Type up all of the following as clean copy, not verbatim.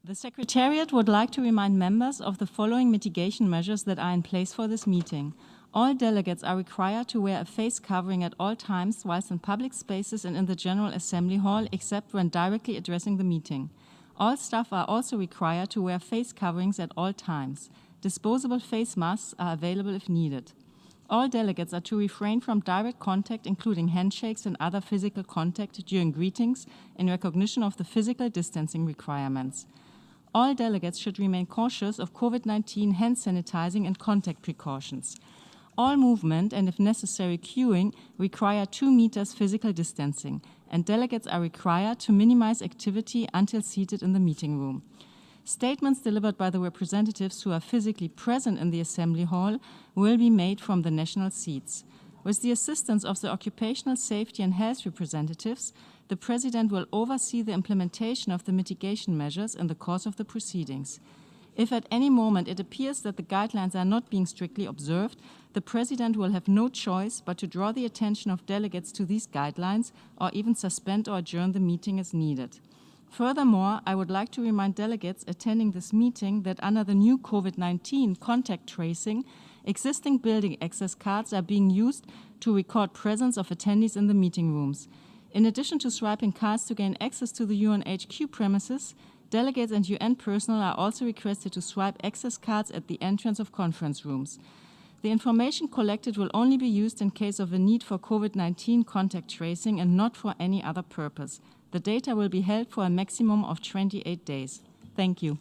The Secretariat would like to remind members of the following mitigation measures that are in place for this meeting. All delegates are required to wear a face covering at all times whilst in public spaces and in the General Assembly Hall, except when directly addressing the meeting. All staff are also required to wear face coverings at all times. Disposable face masks are available if needed. All delegates are to refrain from direct contact, including handshakes and other physical contact during greetings, in recognition of the physical distancing requirements. All delegates should remain cautious of COVID-19 hand sanitizing and contact precautions. All movement and, if necessary, queuing require 2 meters physical distancing, and delegates are required to minimize activity until seated in the meeting room. Statements delivered by the representatives who are physically present in the Assembly Hall will be made from the national seats. With the assistance of the occupational safety and health representatives, the President will oversee the implementation of the mitigation measures in the course of the proceedings. If at any moment it appears that the guidelines are not being strictly observed, the President will have no choice but to draw the attention of delegates to these guidelines or even suspend or adjourn the meeting as needed. Furthermore, I would like to remind delegates attending this meeting that under the new COVID-19 contact tracing, existing building access cards are being used to record presence of attendees in the meeting rooms. In addition to swiping cards to gain access to the UNHQ premises, delegates and UN personnel are also requested to swipe access cards at the entrance of conference rooms. The information collected will only be used in case of a need for COVID-19 contact tracing and not for any other purpose. The data will be held for a maximum of 28 days. Thank you.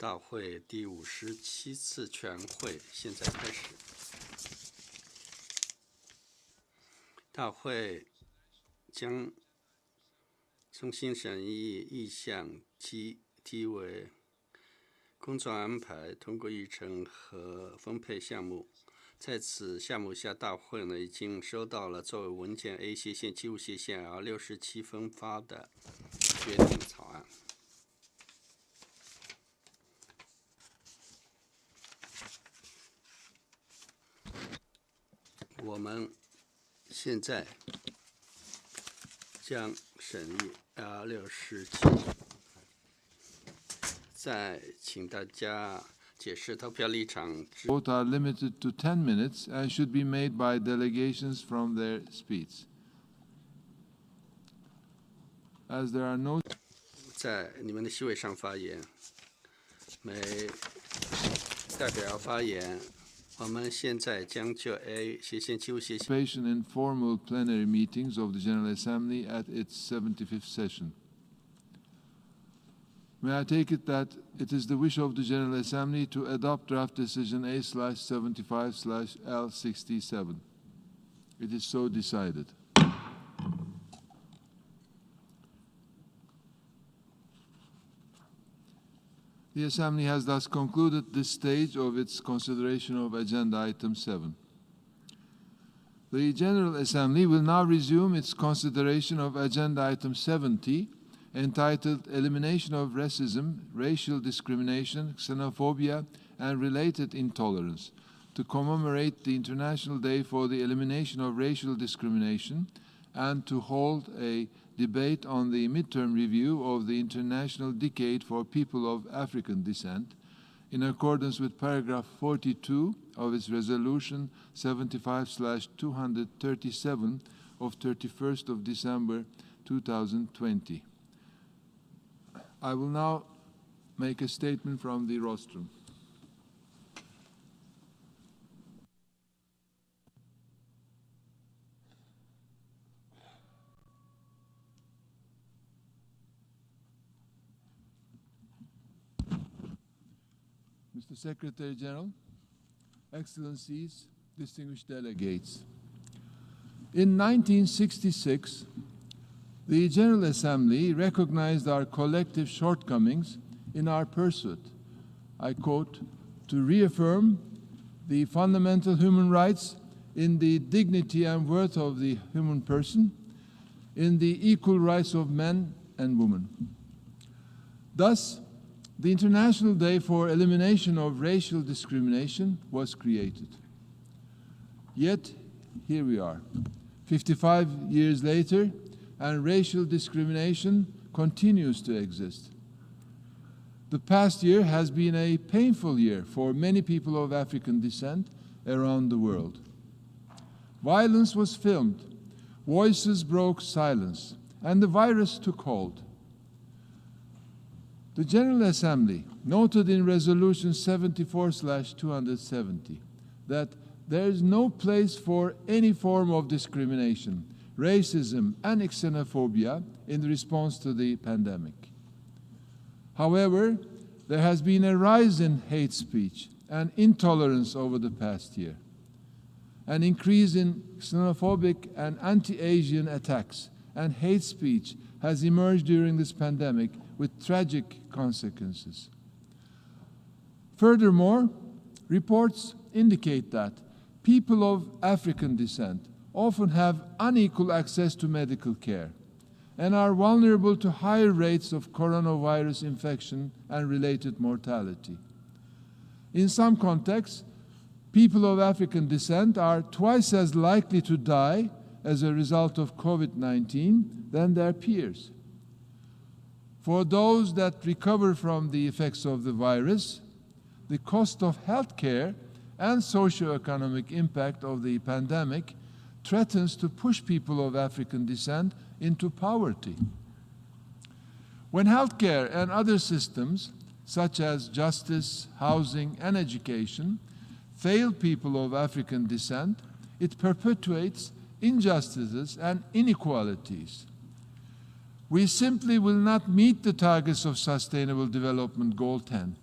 大会第57次全会现在开始。大会将重新审议意向题为工作安排、通过议程和分配项目。在此项目下，大会已经收到了作为文件 A/75/L 67分发的决定草案。我们现在将审议 L67， 再请大家解释投票立场。 Votes are limited to 10 minutes and should be made by delegations from their speech. As there are no 在你们的席位上发言，每代表发言。我们现在将就 A/75/。 in formal plenary meetings of the General Assembly at its 75th session. May I take it that it is the wish of the General Assembly to adopt draft decision A/75/L67? It is so decided. The Assembly has thus concluded this stage of its consideration of Agenda Item 7. The General Assembly will now resume its consideration of Agenda Item 70, entitled Elimination of Racism, Racial Discrimination, Xenophobia, and Related Intolerance, to commemorate the International Day for the Elimination of Racial Discrimination and to hold a debate on the midterm review of the International Decade for People of African Descent, in accordance with paragraph 42 of its resolution 75/237 of 31st of December 2020. I will now make a statement from the rostrum. Mr. Secretary General, Excellencies, distinguished delegates. In 1966, the General Assembly recognized our collective shortcomings in our pursuit, I quote, to reaffirm the fundamental human rights in the dignity and worth of the human person, in the equal rights of men and women. Thus, the International Day for Elimination of Racial Discrimination was created. Yet, here we are, 55 years later, and racial discrimination continues to exist. The past year has been a painful year for many people of African descent around the world. Violence was filmed, voices broke silence, and the virus took hold. The General Assembly noted in Resolution 74/270 that there is no place for any form of discrimination, racism, and xenophobia in response to the pandemic. However, there has been a rise in hate speech and intolerance over the past year. An increase in xenophobic and anti-Asian attacks and hate speech has emerged during this pandemic with tragic consequences. Furthermore, reports indicate that people of African descent often have unequal access to medical care and are vulnerable to higher rates of coronavirus infection and related mortality. In some contexts, people of African descent are twice as likely to die as a result of COVID-19 than their peers. For those that recover from the effects of the virus, the cost of health care and socioeconomic impact of the pandemic threatens to push people of African descent into poverty. When healthcare and other systems, such as justice, housing, and education, fail people of African descent, it perpetuates injustices and inequalities. We simply will not meet the targets of Sustainable Development Goal 10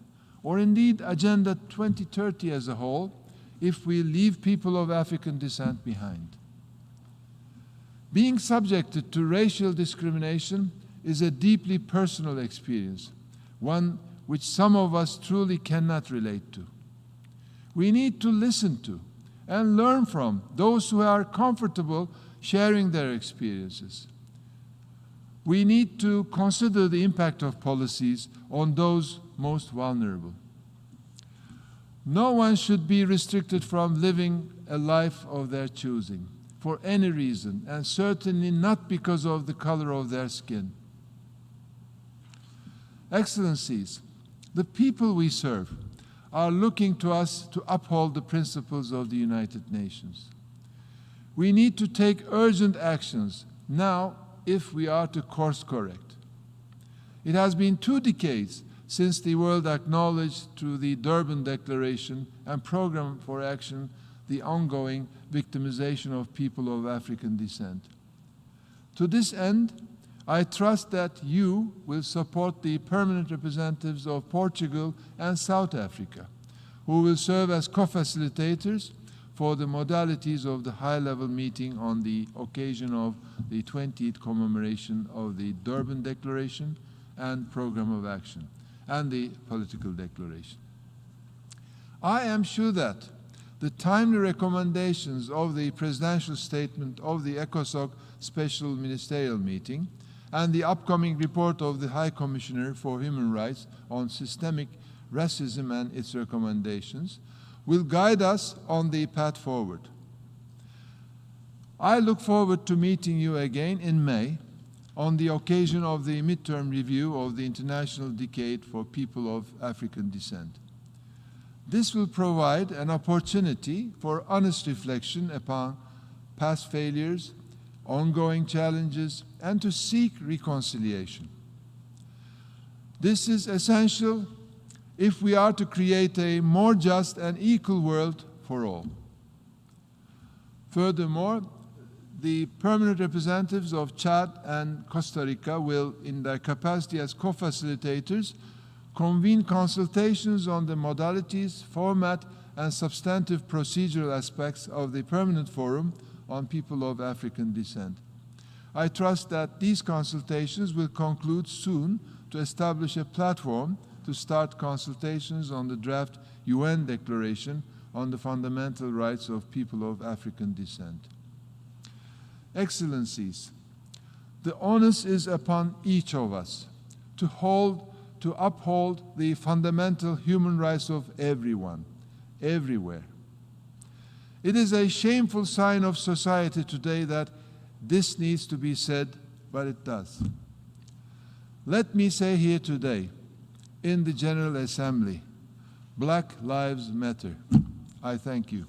or indeed Agenda 2030 as a whole, if we leave people of African descent behind. Being subjected to racial discrimination is a deeply personal experience, one which some of us truly cannot relate to. We need to listen to and learn from those who are comfortable sharing their experiences. We need to consider the impact of policies on those most vulnerable. No one should be restricted from living a life of their choosing for any reason, and certainly not because of the color of their skin. Excellencies, the people we serve are looking to us to uphold the principles of the United Nations. We need to take urgent actions now if we are to course correct. It has been 2 decades since the world acknowledged through the Durban Declaration and Program for Action the ongoing victimization of people of African descent. To this end, I trust that you will support the permanent representatives of Portugal and South Africa, who will serve as co-facilitators for the modalities of the high-level meeting on the occasion of the 20th commemoration of the Durban Declaration and Program of Action, and the political declaration. I am sure that the timely recommendations of the presidential statement of the ECOSOC Special Ministerial Meeting and the upcoming report of the High Commissioner for Human Rights on systemic racism and its recommendations will guide us on the path forward. I look forward to meeting you again in May on the occasion of the midterm review of the International Decade for People of African Descent. This will provide an opportunity for honest reflection upon past failures, ongoing challenges, and to seek reconciliation. This is essential if we are to create a more just and equal world for all. Furthermore, the permanent representatives of Chad and Costa Rica will, in their capacity as co-facilitators, convene consultations on the modalities, format, and substantive procedural aspects of the Permanent Forum on People of African Descent. I trust that these consultations will conclude soon to establish a platform to start consultations on the draft UN Declaration on the Fundamental Rights of People of African Descent. Excellencies, the onus is upon each of us to uphold the fundamental human rights of everyone, everywhere. It is a shameful sign of society today that this needs to be said, but it does. Let me say here today, in the General Assembly, Black Lives Matter. I thank you.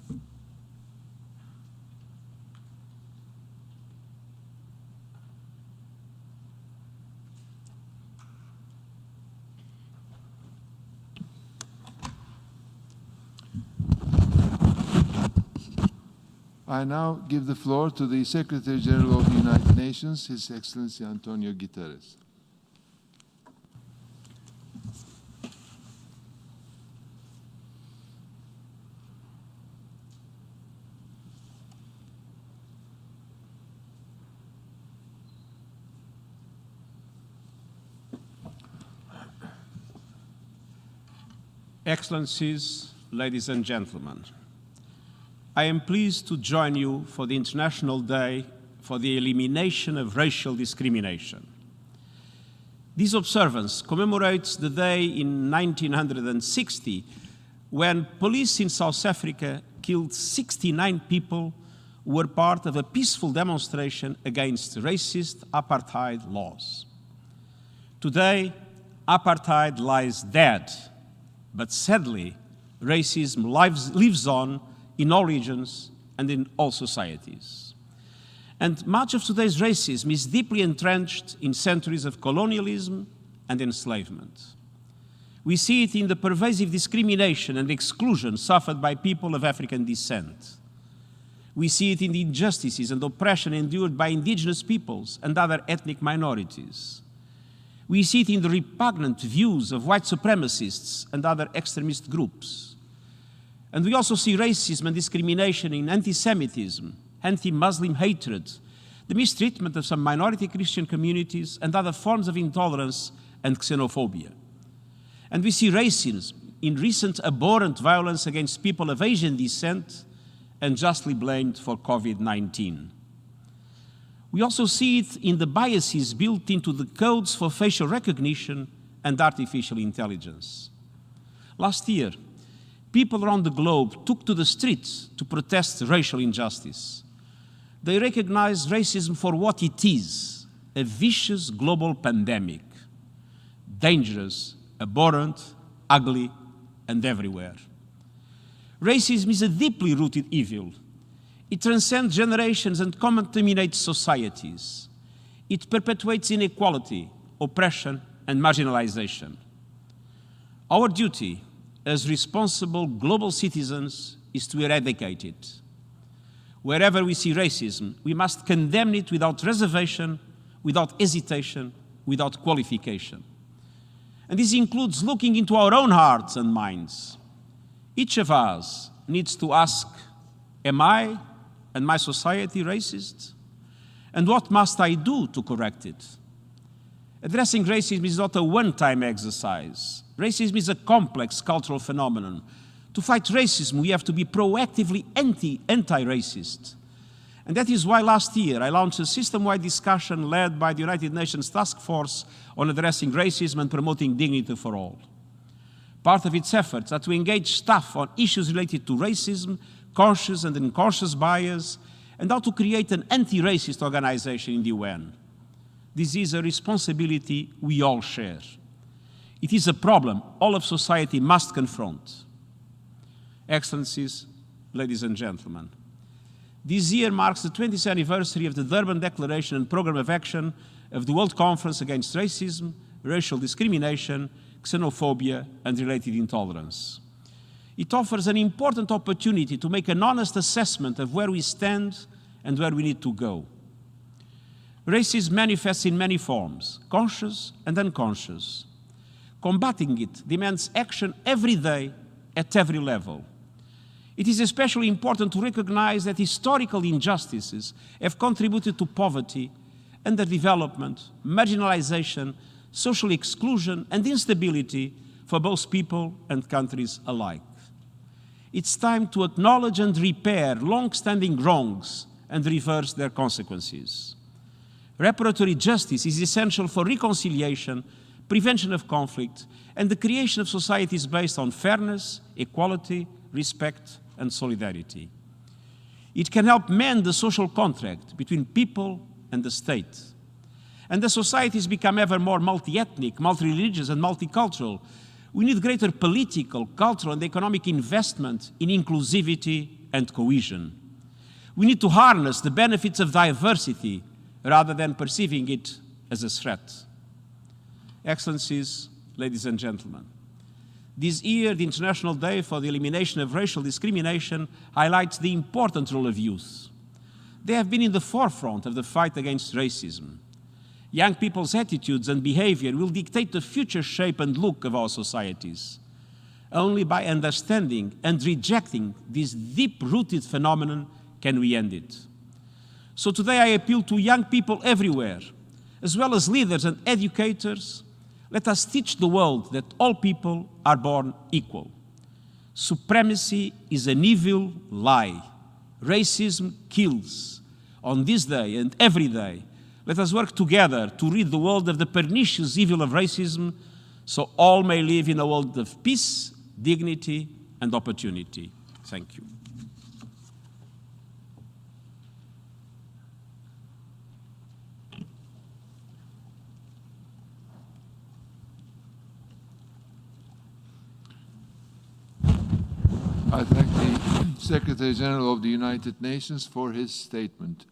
I now give the floor to the Secretary General of the United Nations, His Excellency Antonio Guterres. Excellencies, ladies and gentlemen, I am pleased to join you for the International Day for the Elimination of Racial Discrimination. This observance commemorates the day in 1960 when police in South Africa killed 69 people who were part of a peaceful demonstration against racist apartheid laws. Today, apartheid lies dead, but sadly, racism lives on in all regions and in all societies. And much of today's racism is deeply entrenched in centuries of colonialism and enslavement. We see it in the pervasive discrimination and exclusion suffered by people of African descent. We see it in the injustices and oppression endured by indigenous peoples and other ethnic minorities. We see it in the repugnant views of white supremacists and other extremist groups. And we also see racism and discrimination in anti-Semitism, anti-Muslim hatred, the mistreatment of some minority Christian communities, and other forms of intolerance and xenophobia. And we see racism in recent abhorrent violence against people of Asian descent and justly blamed for COVID-19. We also see it in the biases built into the codes for facial recognition and artificial intelligence. Last year, people around the globe took to the streets to protest racial injustice. They recognized racism for what it is, a vicious global pandemic, dangerous, abhorrent, ugly, and everywhere. Racism is a deeply rooted evil. It transcends generations and contaminates societies. It perpetuates inequality, oppression, and marginalization. Our duty as responsible global citizens is to eradicate it. Wherever we see racism, we must condemn it without reservation, without hesitation, without qualification. And this includes looking into our own hearts and minds. Each of us needs to ask, am I and my society racist? And what must I do to correct it? Addressing racism is not a one-time exercise. Racism is a complex cultural phenomenon. To fight racism, we have to be proactively anti-racist. And that is why last year I launched a system-wide discussion led by the United Nations Task Force on addressing racism and promoting dignity for all. Part of its efforts are to engage staff on issues related to racism, conscious and unconscious bias, and how to create an anti-racist organization in the UN. This is a responsibility we all share. It is a problem all of society must confront. Excellencies, ladies and gentlemen, this year marks the 20th anniversary of the Durban Declaration and Programme of Action of the World Conference Against Racism, Racial Discrimination, Xenophobia, and Related Intolerance. It offers an important opportunity to make an honest assessment of where we stand and where we need to go. Racism manifests in many forms, conscious and unconscious. Combating it demands action every day at every level. It is especially important to recognize that historical injustices have contributed to poverty, underdevelopment, marginalization, social exclusion, and instability for both people and countries alike. It's time to acknowledge and repair long-standing wrongs and reverse their consequences. Reparatory justice is essential for reconciliation, prevention of conflict, and the creation of societies based on fairness, equality, respect, and solidarity. It can help mend the social contract between people and the state. And as societies become ever more multi-ethnic, multi-religious, and multicultural, we need greater political, cultural, and economic investment in inclusivity and cohesion. We need to harness the benefits of diversity rather than perceiving it as a threat. Excellencies, ladies and gentlemen, this year, the International Day for the Elimination of Racial Discrimination highlights the important role of youth. They have been in the forefront of the fight against racism. Young people's attitudes and behavior will dictate the future shape and look of our societies. Only by understanding and rejecting this deep-rooted phenomenon can we end it. So today I appeal to young people everywhere, as well as leaders and educators. Let us teach the world that all people are born equal. Supremacy is an evil lie. Racism kills. On this day and every day, let us work together to rid the world of the pernicious evil of racism so all may live in a world of peace, dignity, and opportunity. Thank you. I thank the Secretary General of the United Nations for his statement.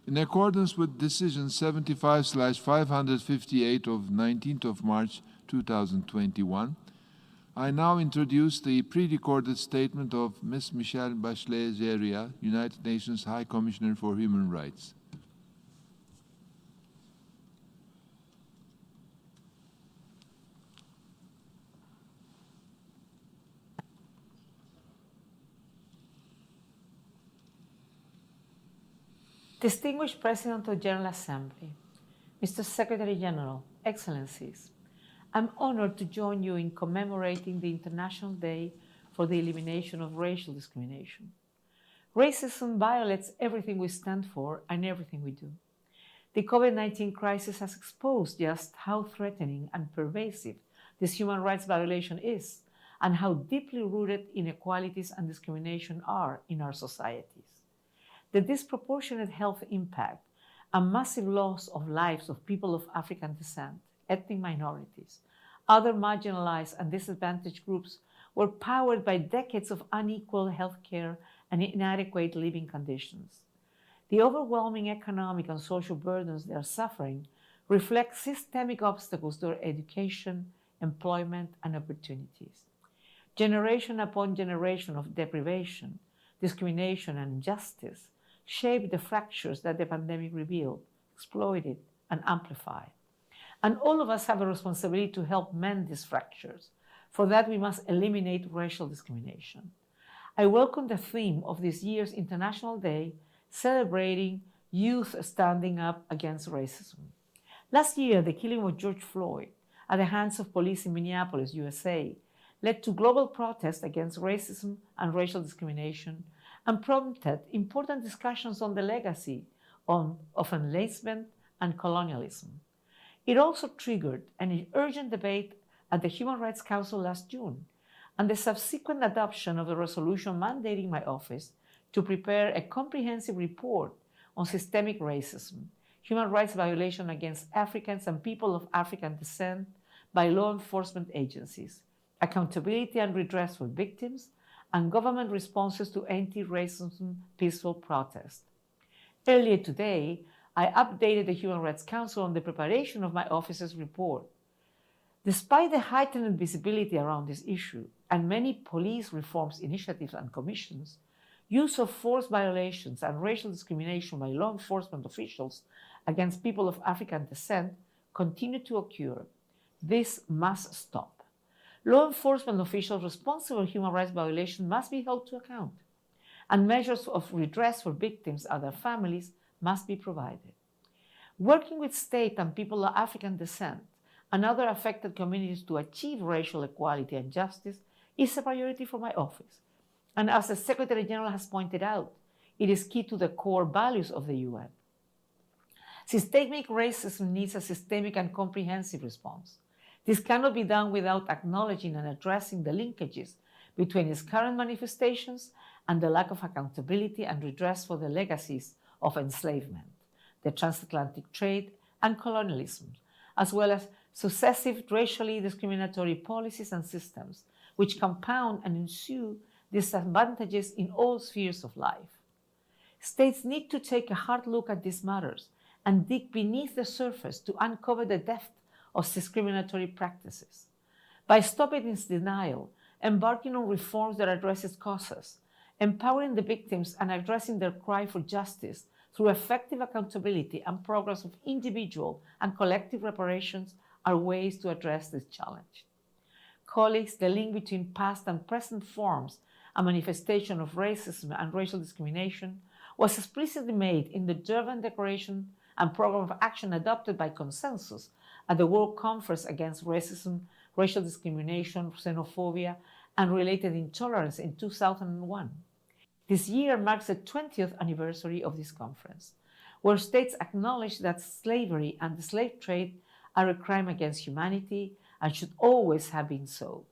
In accordance with Decision 75/558 of 19th of March 2021, I now introduce the pre-recorded statement of Ms. Michelle Bachelet-Jeria, United Nations High Commissioner for Human Rights. Distinguished President of the General Assembly, Mr. Secretary General, Excellencies, I'm honored to join you in commemorating the International Day for the Elimination of Racial Discrimination. Racism violates everything we stand for and everything we do. The COVID-19 crisis has exposed just how threatening and pervasive this human rights violation is and how deeply rooted inequalities and discrimination are in our societies. The disproportionate health impact and massive loss of lives of people of African descent, ethnic minorities, other marginalized and disadvantaged groups were powered by decades of unequal health care and inadequate living conditions. The overwhelming economic and social burdens they are suffering reflect systemic obstacles to their education, employment, and opportunities. Generation upon generation of deprivation, discrimination, and injustice shaped the fractures that the pandemic revealed, exploited, and amplified. And all of us have a responsibility to help mend these fractures. For that, we must eliminate racial discrimination. I welcome the theme of this year's International Day, celebrating youth standing up against racism. Last year, the killing of George Floyd at the hands of police in Minneapolis, USA, led to global protests against racism and racial discrimination and prompted important discussions on the legacy of enslavement and colonialism. It also triggered an urgent debate at the Human Rights Council last June and the subsequent adoption of the resolution mandating my office to prepare a comprehensive report on systemic racism, human rights violation against Africans and people of African descent by law enforcement agencies, accountability and redress for victims, and government responses to anti-racism peaceful protest. Earlier today, I updated the Human Rights Council on the preparation of my office's report. Despite the heightened visibility around this issue and many police reforms initiatives and commissions, use of force violations and racial discrimination by law enforcement officials against people of African descent continue to occur. This must stop. Law enforcement officials responsible for human rights violations must be held to account, and measures of redress for victims and their families must be provided. Working with state and people of African descent and other affected communities to achieve racial equality and justice is a priority for my office. And as the Secretary General has pointed out, it is key to the core values of the UN. Systemic racism needs a systemic and comprehensive response. This cannot be done without acknowledging and addressing the linkages between its current manifestations and the lack of accountability and redress for the legacies of enslavement, the transatlantic trade, and colonialism, as well as successive racially discriminatory policies and systems which compound and ensue disadvantages in all spheres of life. States need to take a hard look at these matters and dig beneath the surface to uncover the depth of discriminatory practices. By stopping its denial, embarking on reforms that address its causes, empowering the victims and addressing their cry for justice through effective accountability and programs of individual and collective reparations are ways to address this challenge. Colleagues, the link between past and present forms and manifestation of racism and racial discrimination was explicitly made in the Durban Declaration and Program of Action adopted by consensus at the World Conference Against Racism, Racial Discrimination, Xenophobia, and Related Intolerance in 2001. This year marks the 20th anniversary of this conference, where states acknowledge that slavery and the slave trade are a crime against humanity and should always have been so.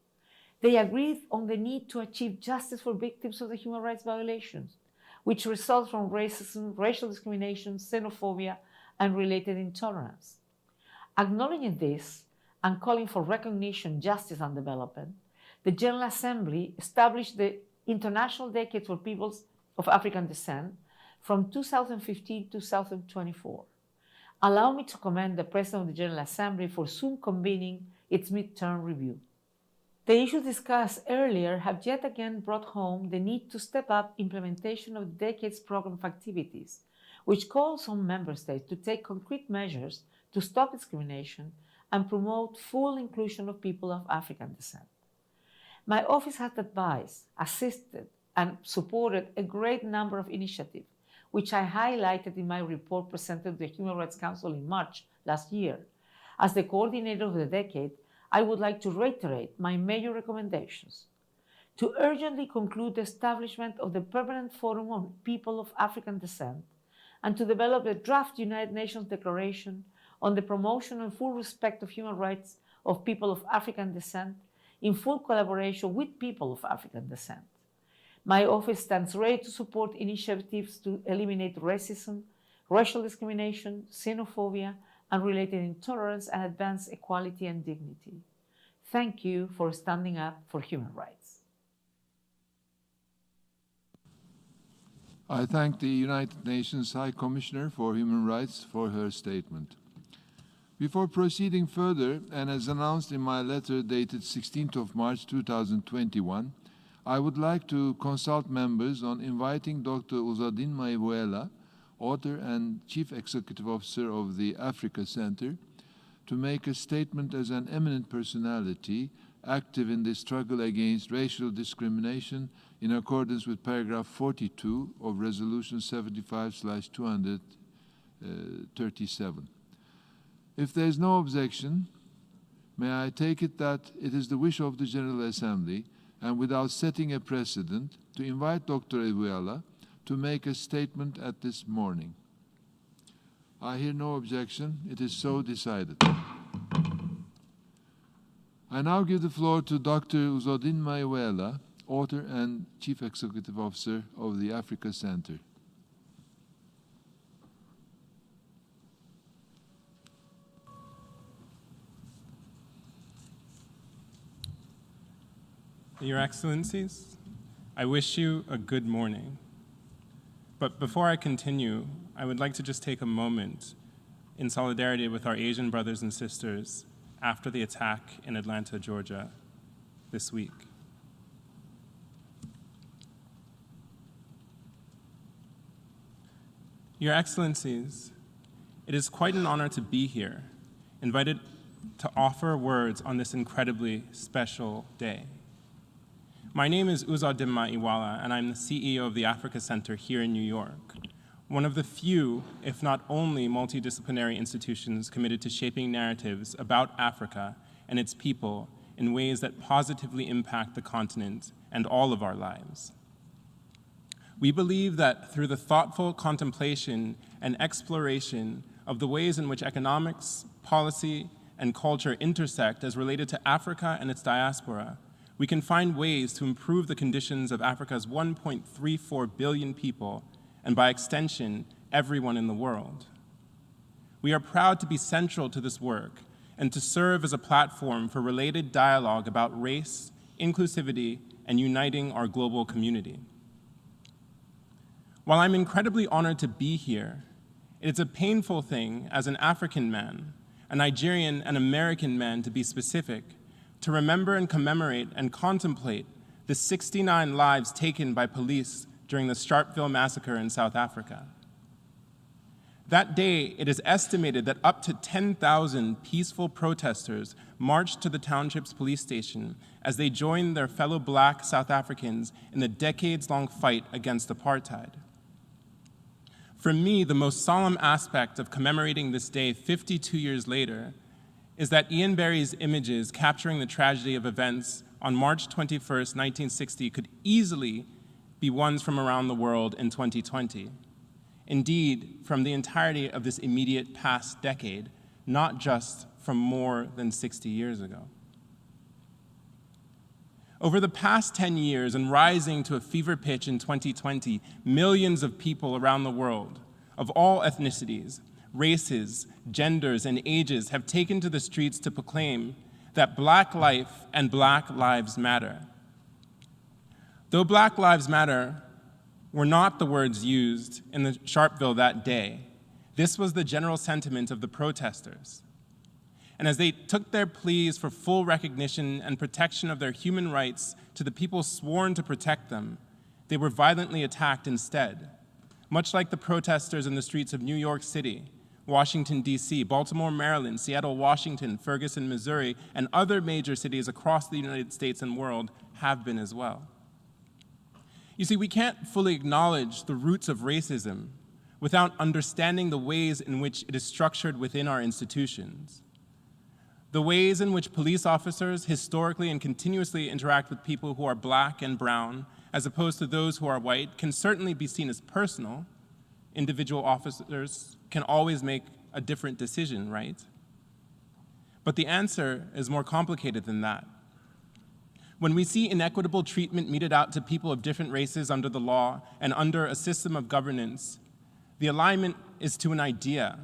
They agreed on the need to achieve justice for victims of the human rights violations, which result from racism, racial discrimination, xenophobia, and related intolerance. Acknowledging this and calling for recognition, justice, and development, the General Assembly established the International Decade for Peoples of African Descent from 2015 to 2024. Allow me to commend the President of the General Assembly for soon convening its midterm review. The issues discussed earlier have yet again brought home the need to step up implementation of the decade's program of activities, which calls on member states to take concrete measures to stop discrimination and promote full inclusion of people of African descent. My office has advised, assisted, and supported a great number of initiatives which I highlighted in my report presented to the Human Rights Council in March last year. As the coordinator of the decade, I would like to reiterate my major recommendations: to urgently conclude the establishment of the Permanent Forum on People of African Descent, and to develop a draft United Nations Declaration on the promotion and full respect of human rights of people of African descent in full collaboration with people of African descent. My office stands ready to support initiatives to eliminate racism, racial discrimination, xenophobia, and related intolerance, and advance equality and dignity. Thank you for standing up for human rights. I thank the United Nations High Commissioner for Human Rights for her statement. Before proceeding further, and as announced in my letter dated 16th of March 2021, I would like to consult members on inviting Dr. Uzodin Mayvuela, author and Chief Executive Officer of the Africa Center, to make a statement as an eminent personality active in the struggle against racial discrimination in accordance with paragraph 42 of Resolution 75/237. If there is no objection, may I take it that it is the wish of the General Assembly, and without setting a precedent, to invite Dr. Mayvuela to make a statement at this morning. I hear no objection. It is so decided. I now give the floor to Dr. Uzodin Mayvuela, author and Chief Executive Officer of the Africa Center. Your Excellencies, I wish you a good morning. But before I continue, I would like to just take a moment in solidarity with our Asian brothers and sisters after the attack in Atlanta, Georgia, this week. Your Excellencies, it is quite an honor to be here, invited to offer words on this incredibly special day. My name is Uzodin Mayvuela, and I'm the CEO of the Africa Center here in New York, one of the few, if not only, multidisciplinary institutions committed to shaping narratives about Africa and its people in ways that positively impact the continent and all of our lives. We believe that through the thoughtful contemplation and exploration of the ways in which economics, policy, and culture intersect as related to Africa and its diaspora, we can find ways to improve the conditions of Africa's 1.34 billion people, and by extension, everyone in the world. We are proud to be central to this work and to serve as a platform for related dialogue about race, inclusivity, and uniting our global community. While I'm incredibly honored to be here, it is a painful thing as an African man, a Nigerian and American man to be specific, to remember and commemorate and contemplate the 69 lives taken by police during the Sharpeville massacre in South Africa. That day, it is estimated that up to 10,000 peaceful protesters marched to the township's police station as they joined their fellow Black South Africans in the decades-long fight against apartheid. For me, the most solemn aspect of commemorating this day 52 years later is that Ian Barry's images capturing the tragedy of events on March 21st, 1960 could easily be ones from around the world in 2020. Indeed, from the entirety of this immediate past decade, not just from more than 60 years ago. Over the past 10 years and rising to a fever pitch in 2020, millions of people around the world, of all ethnicities, races, genders, and ages have taken to the streets to proclaim that Black life and Black lives matter. Though Black Lives Matter were not the words used in the Sharpeville that day, this was the general sentiment of the protesters. And as they took their pleas for full recognition and protection of their human rights to the people sworn to protect them, they were violently attacked instead, much like the protesters in the streets of New York City, Washington, D.C., Baltimore, Maryland, Seattle, Washington, Ferguson, Missouri, and other major cities across the United States and world have been as well. You see, we can't fully acknowledge the roots of racism without understanding the ways in which it is structured within our institutions. The ways in which police officers historically and continuously interact with people who are black and brown, as opposed to those who are white, can certainly be seen as personal. Individual officers can always make a different decision, right? But the answer is more complicated than that. When we see inequitable treatment meted out to people of different races under the law and under a system of governance, the alignment is to an idea,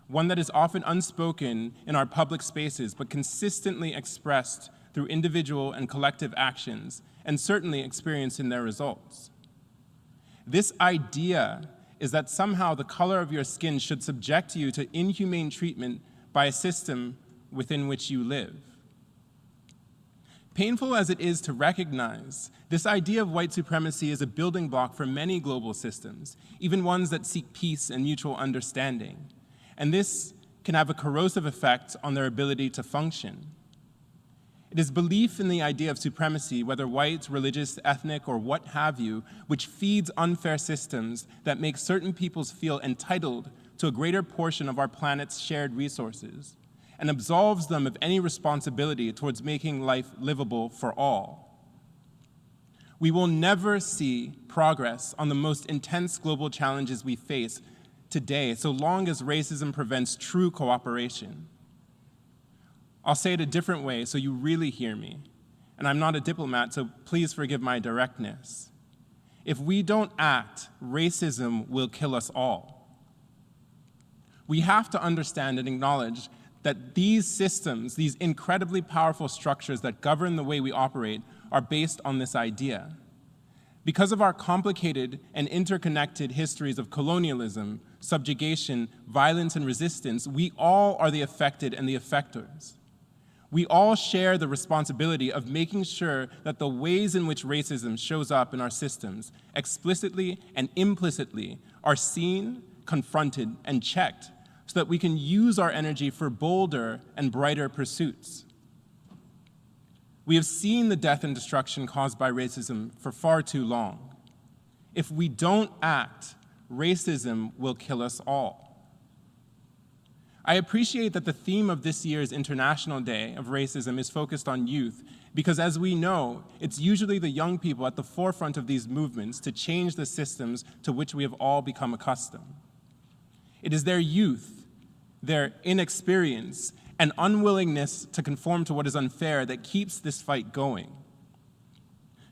one that is often unspoken in our public spaces, but consistently expressed through individual and collective actions, and certainly experienced in their results. This idea is that somehow the color of your skin should subject you to inhumane treatment by a system within which you live. Painful as it is to recognize, this idea of white supremacy is a building block for many global systems, even ones that seek peace and mutual understanding. And this can have a corrosive effect on their ability to function. It is belief in the idea of supremacy, whether white, religious, ethnic, or what have you, which feeds unfair systems that make certain peoples feel entitled to a greater portion of our planet's shared resources, and absolves them of any responsibility towards making life livable for all. We will never see progress on the most intense global challenges we face today so long as racism prevents true cooperation. I'll say it a different way so you really hear me, and I'm not a diplomat, so please forgive my directness. If we don't act, racism will kill us all. We have to understand and acknowledge that these systems, these incredibly powerful structures that govern the way we operate, are based on this idea. Because of our complicated and interconnected histories of colonialism, subjugation, violence, and resistance, we all are the affected and the effectors. We all share the responsibility of making sure that the ways in which racism shows up in our systems, explicitly and implicitly, are seen, confronted, and checked, so that we can use our energy for bolder and brighter pursuits. We have seen the death and destruction caused by racism for far too long. If we don't act, racism will kill us all. I appreciate that the theme of this year's International Day of Racism is focused on youth, because as we know, it's usually the young people at the forefront of these movements to change the systems to which we have all become accustomed. It is their youth, their inexperience, and unwillingness to conform to what is unfair that keeps this fight going.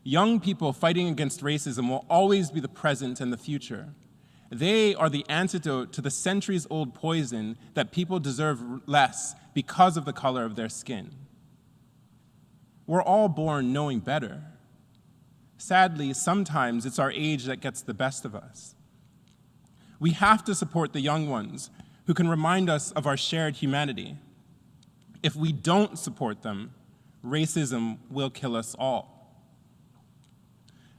Young people fighting against racism will always be the present and the future. They are the antidote to the centuries-old poison that people deserve less because of the color of their skin. We're all born knowing better. Sadly, sometimes it's our age that gets the best of us. We have to support the young ones who can remind us of our shared humanity. If we don't support them, racism will kill us all.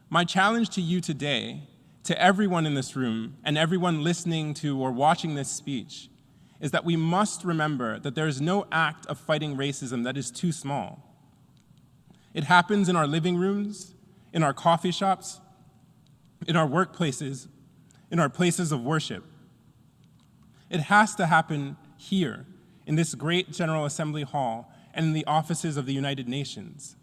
My challenge to you today, to everyone in this room and everyone listening to or watching this speech, is that we must remember that there is no act of fighting racism that is too small. It happens in our living rooms, in our coffee shops, in our workplaces, in our places of worship. It has to happen here, in this great General Assembly Hall, and in the offices of the United Nations.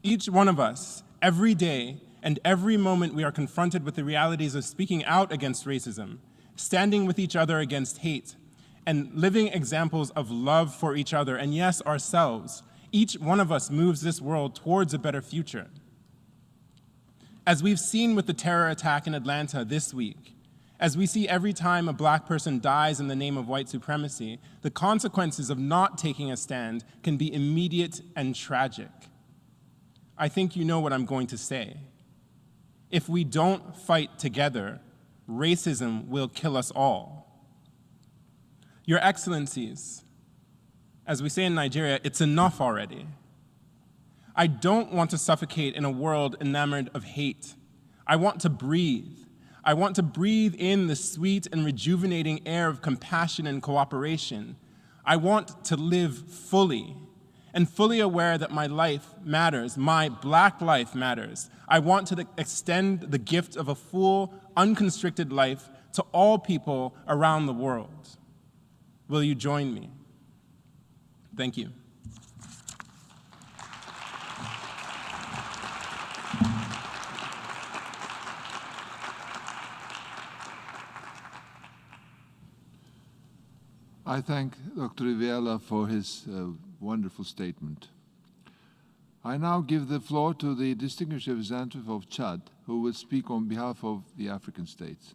Each one of us, every day and every moment we are confronted with the realities of speaking out against racism, standing with each other against hate, and living examples of love for each other, and yes, ourselves, each one of us moves this world towards a better future. As we've seen with the terror attack in Atlanta this week, as we see every time a black person dies in the name of white supremacy, the consequences of not taking a stand can be immediate and tragic. I think you know what I'm going to say. If we don't fight together, racism will kill us all. Your Excellencies, as we say in Nigeria, it's enough already. I don't want to suffocate in a world enamored of hate. I want to breathe. I want to breathe in the sweet and rejuvenating air of compassion and cooperation. I want to live fully. and fully aware that my life matters, my Black life matters, I want to extend the gift of a full, unconstricted life to all people around the world. Will you join me? Thank you. I thank Dr. Riviela for his wonderful statement. I now give the floor to the distinguished representative of Chad, who will speak on behalf of the African states.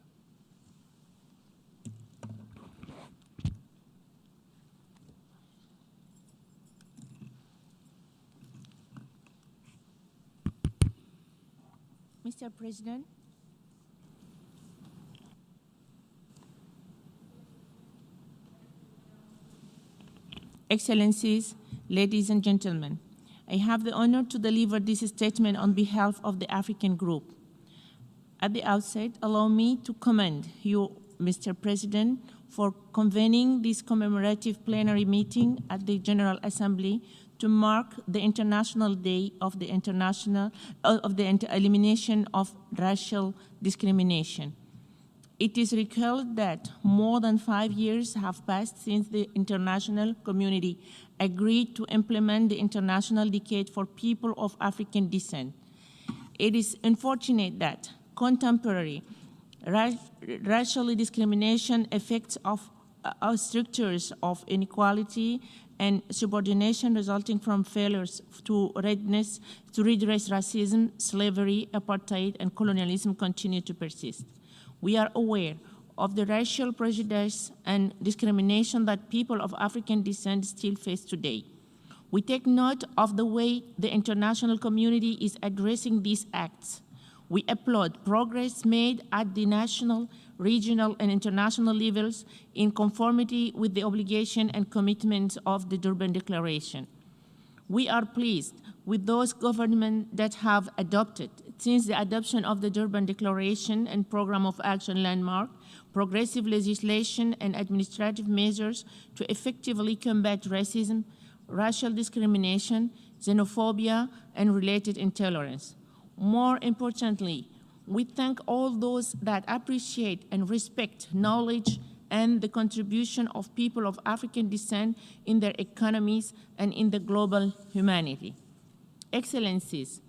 Mr. President, Excellencies, ladies and gentlemen, I have the honor to deliver this statement on behalf of the African Group. At the outset, allow me to commend you, Mr. President, for convening this commemorative plenary meeting at the General Assembly to mark the International Day of the Elimination of Racial Discrimination. It is recalled that more than 5 years have passed since the international community agreed to implement the International Decade for People of African Descent. It is unfortunate that contemporary racial discrimination affects our structures of inequality and subordination resulting from failures to redress racism, slavery, apartheid, and colonialism continue to persist. We are aware of the racial prejudice and discrimination that people of African descent still face today. We take note of the way the international community is addressing these acts. We applaud progress made at the national, regional, and international levels in conformity with the obligation and commitments of the Durban Declaration. We are pleased with those governments that have adopted, since the adoption of the Durban Declaration and Program of Action Landmark, progressive legislation and administrative measures to effectively combat racism, racial discrimination, xenophobia, and related intolerance. More importantly, we thank all those that appreciate and respect knowledge and the contribution of people of African descent in their economies and in the global humanity. Excellencies,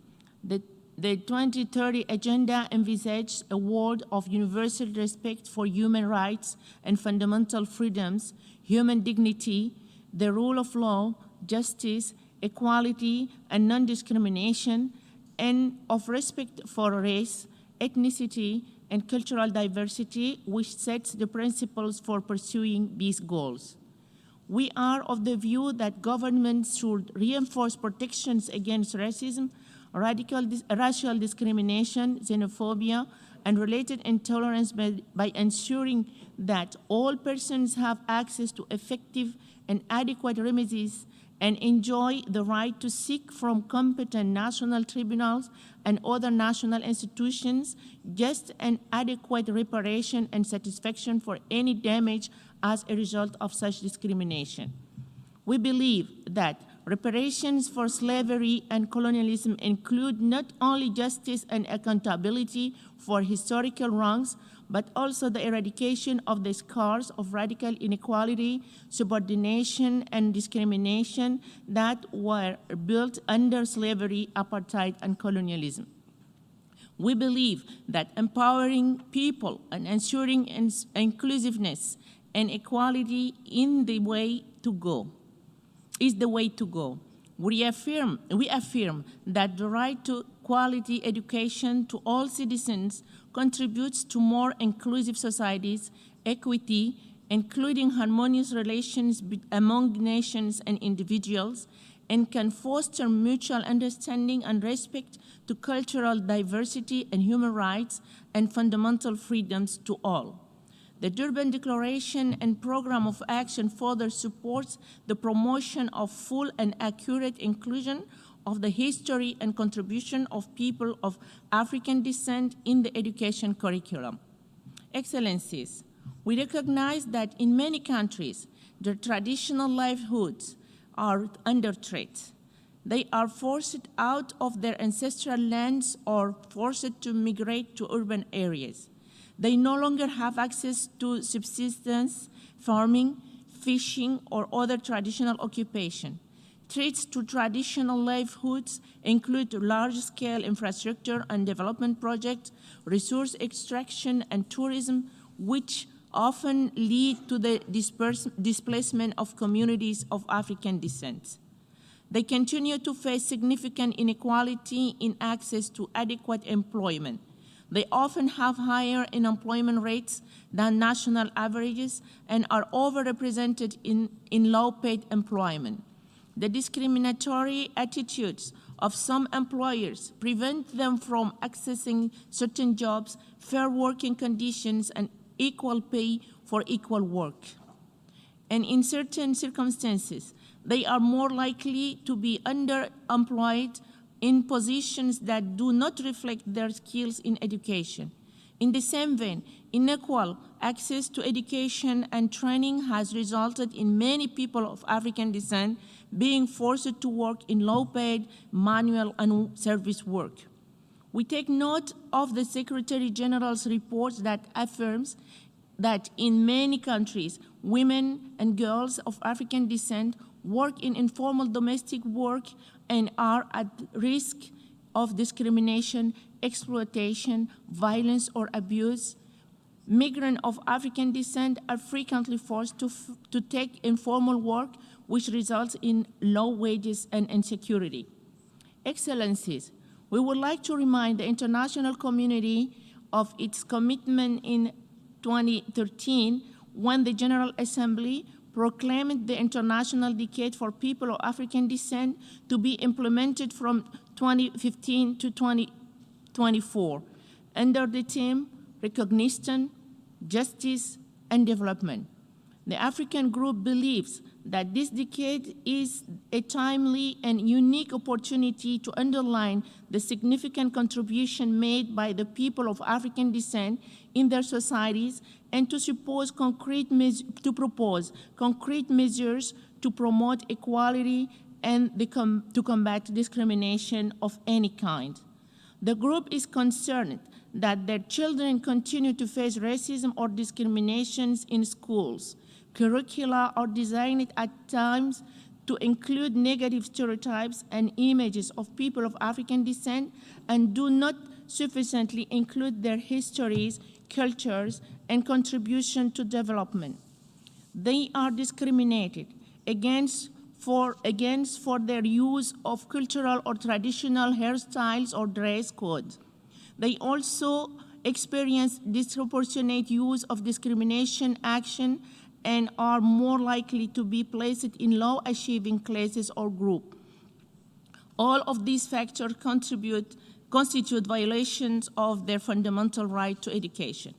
the 2030 Agenda envisages a world of universal respect for human rights and fundamental freedoms, human dignity, the rule of law, justice, equality, and non-discrimination, and of respect for race, ethnicity, and cultural diversity, which sets the principles for pursuing these goals. We are of the view that governments should reinforce protections against racism, racial discrimination, xenophobia, and related intolerance by ensuring that all persons have access to effective and adequate remedies and enjoy the right to seek from competent national tribunals and other national institutions just and adequate reparation and satisfaction for any damage as a result of such discrimination. We believe that reparations for slavery and colonialism include not only justice and accountability for historical wrongs, but also the eradication of the scars of radical inequality, subordination, and discrimination that were built under slavery, apartheid, and colonialism. We believe that empowering people and ensuring inclusiveness and equality is the way to go. We affirm that the right to quality education to all citizens contributes to more inclusive societies, equity, including harmonious relations among nations and individuals, and can foster mutual understanding and respect to cultural diversity and human rights and fundamental freedoms to all. The Durban Declaration and Program of Action further supports the promotion of full and accurate inclusion of the history and contribution of people of African descent in the education curriculum. Excellencies, we recognize that in many countries, the traditional livelihoods are under threat. They are forced out of their ancestral lands or forced to migrate to urban areas. They no longer have access to subsistence, farming, fishing, or other traditional occupation. Threats to traditional livelihoods include large-scale infrastructure and development projects, resource extraction, and tourism, which often lead to the displacement of communities of African descent. They continue to face significant inequality in access to adequate employment. They often have higher unemployment rates than national averages and are overrepresented in low-paid employment. The discriminatory attitudes of some employers prevent them from accessing certain jobs, fair working conditions, and equal pay for equal work. And in certain circumstances, they are more likely to be underemployed in positions that do not reflect their skills in education. In the same vein, unequal access to education and training has resulted in many people of African descent being forced to work in low-paid, manual, and service work. We take note of the Secretary General's report that affirms that in many countries, women and girls of African descent work in informal domestic work and are at risk of discrimination, exploitation, violence, or abuse. Migrants of African descent are frequently forced to take informal work, which results in low wages and insecurity. Excellencies, we would like to remind the international community of its commitment in 2013 when the General Assembly proclaimed the International Decade for People of African Descent to be implemented from 2015 to 2024 under the theme Recognition, Justice, and Development. The African Group believes that this decade is a timely and unique opportunity to underline the significant contribution made by the people of African descent in their societies and to propose concrete measures to promote equality and to combat discrimination of any kind. The group is concerned that their children continue to face racism or discriminations in schools. Curricula are designed at times to include negative stereotypes and images of people of African descent and do not sufficiently include their histories, cultures, and contribution to development. They are discriminated against for their use of cultural or traditional hairstyles or dress codes. They also experience disproportionate use of discrimination action and are more likely to be placed in low-achieving classes or groups. All of these factors constitute violations of their fundamental right to education.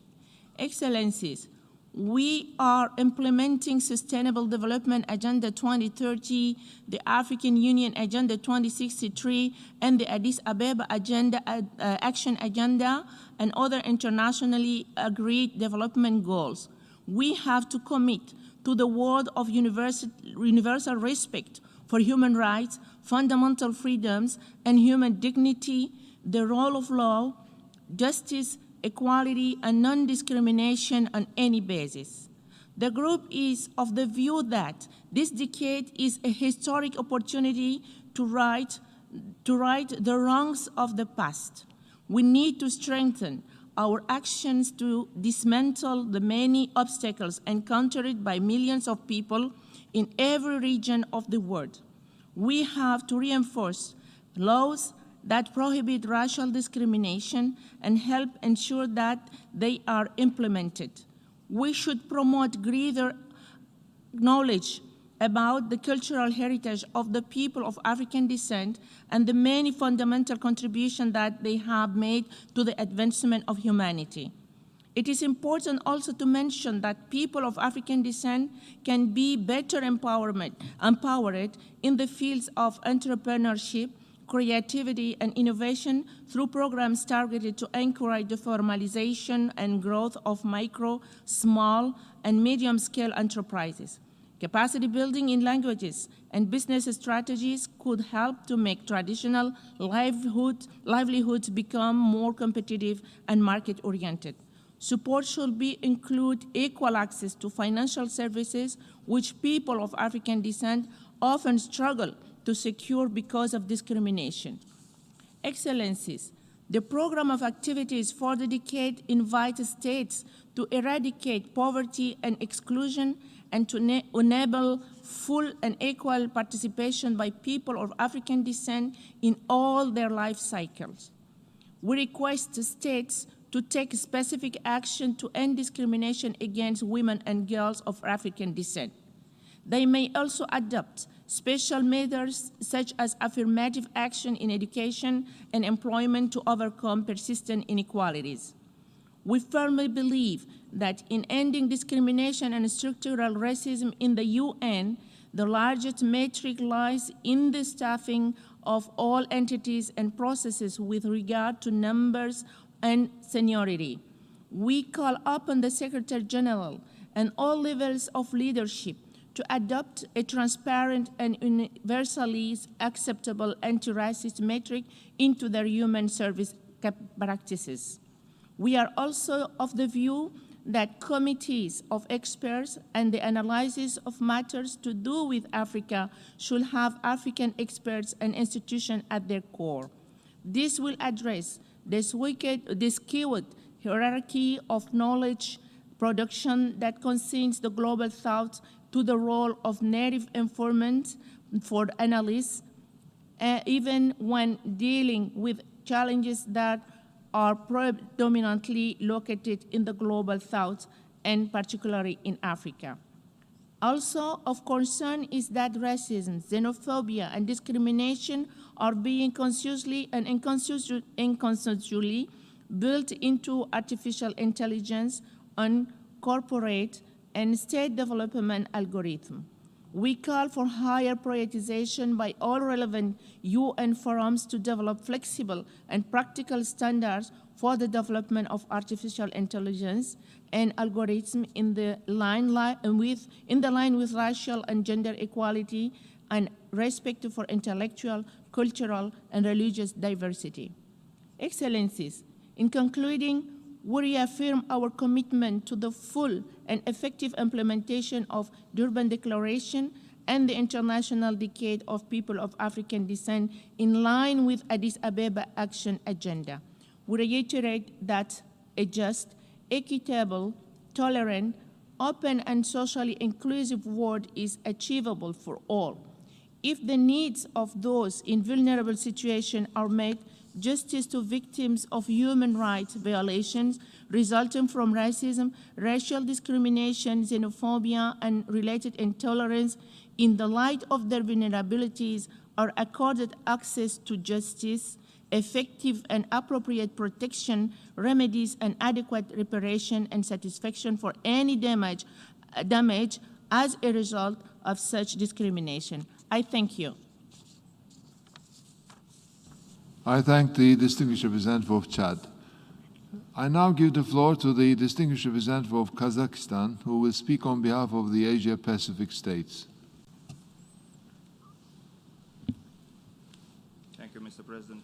Excellencies, we are implementing Sustainable Development Agenda 2030, the African Union Agenda 2063, and the Addis Ababa Action Agenda, and other internationally agreed development goals. We have to commit to the word of universal respect for human rights, fundamental freedoms, and human dignity, the rule of law, justice, equality, and non-discrimination on any basis. The group is of the view that this decade is a historic opportunity to right the wrongs of the past. We need to strengthen our actions to dismantle the many obstacles encountered by millions of people in every region of the world. We have to reinforce laws that prohibit racial discrimination and help ensure that they are implemented. We should promote greater knowledge about the cultural heritage of the people of African descent and the many fundamental contributions that they have made to the advancement of humanity. It is important also to mention that people of African descent can be better empowered in the fields of entrepreneurship, creativity, and innovation through programs targeted to encourage the formalization and growth of micro, small, and medium-scale enterprises. Capacity building in languages and business strategies could help to make traditional livelihoods become more competitive and market-oriented. Support should include equal access to financial services, which people of African descent often struggle to secure because of discrimination. Excellencies, the program of activities for the decade invites states to eradicate poverty and exclusion and to enable full and equal participation by people of African descent in all their life cycles. We request states to take specific action to end discrimination against women and girls of African descent. They may also adopt special measures such as affirmative action in education and employment to overcome persistent inequalities. We firmly believe that in ending discrimination and structural racism in the UN, the largest metric lies in the staffing of all entities and processes with regard to numbers and seniority. We call upon the Secretary General and all levels of leadership to adopt a transparent and universally acceptable anti-racist metric into their human service practices. We are also of the view that committees of experts and the analysis of matters to do with Africa should have African experts and institutions at their core. This will address this skewed hierarchy of knowledge production that concerns the global South to the role of native informant for analysts, even when dealing with challenges that are predominantly located in the global South and particularly in Africa. Also of concern is that racism, xenophobia, and discrimination are being consciously and inconsciously built into artificial intelligence and corporate and state development algorithms. We call for higher prioritization by all relevant UN forums to develop flexible and practical standards for the development of artificial intelligence and algorithms in the line with racial and gender equality and respect for intellectual, cultural, and religious diversity. Excellencies, in concluding, we reaffirm our commitment to the full and effective implementation of Durban Declaration and the International Decade of People of African Descent in line with Addis Ababa Action Agenda. We reiterate that a just, equitable, tolerant, open, and socially inclusive world is achievable for all. If the needs of those in vulnerable situations are met, justice to victims of human rights violations resulting from racism, racial discrimination, xenophobia, and related intolerance in the light of their vulnerabilities are accorded access to justice, effective and appropriate protection, remedies, and adequate reparation and satisfaction for any damage as a result of such discrimination. I thank you. I thank the distinguished representative of Chad. I now give the floor to the distinguished representative of Kazakhstan, who will speak on behalf of the Asia-Pacific states. Thank you, Mr. President.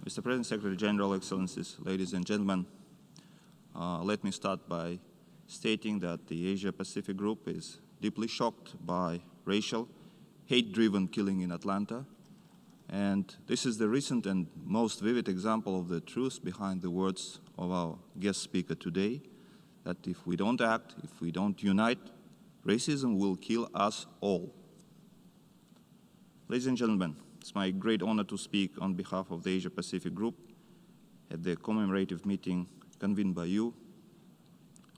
Mr. President, Secretary General, Excellencies, ladies and gentlemen, let me start by stating that the Asia-Pacific Group is deeply shocked by racial, hate-driven killing in Atlanta. And this is the recent and most vivid example of the truth behind the words of our guest speaker today, that if we don't act, if we don't unite, racism will kill us all. Ladies and gentlemen, it's my great honor to speak on behalf of the Asia-Pacific Group at the commemorative meeting convened by you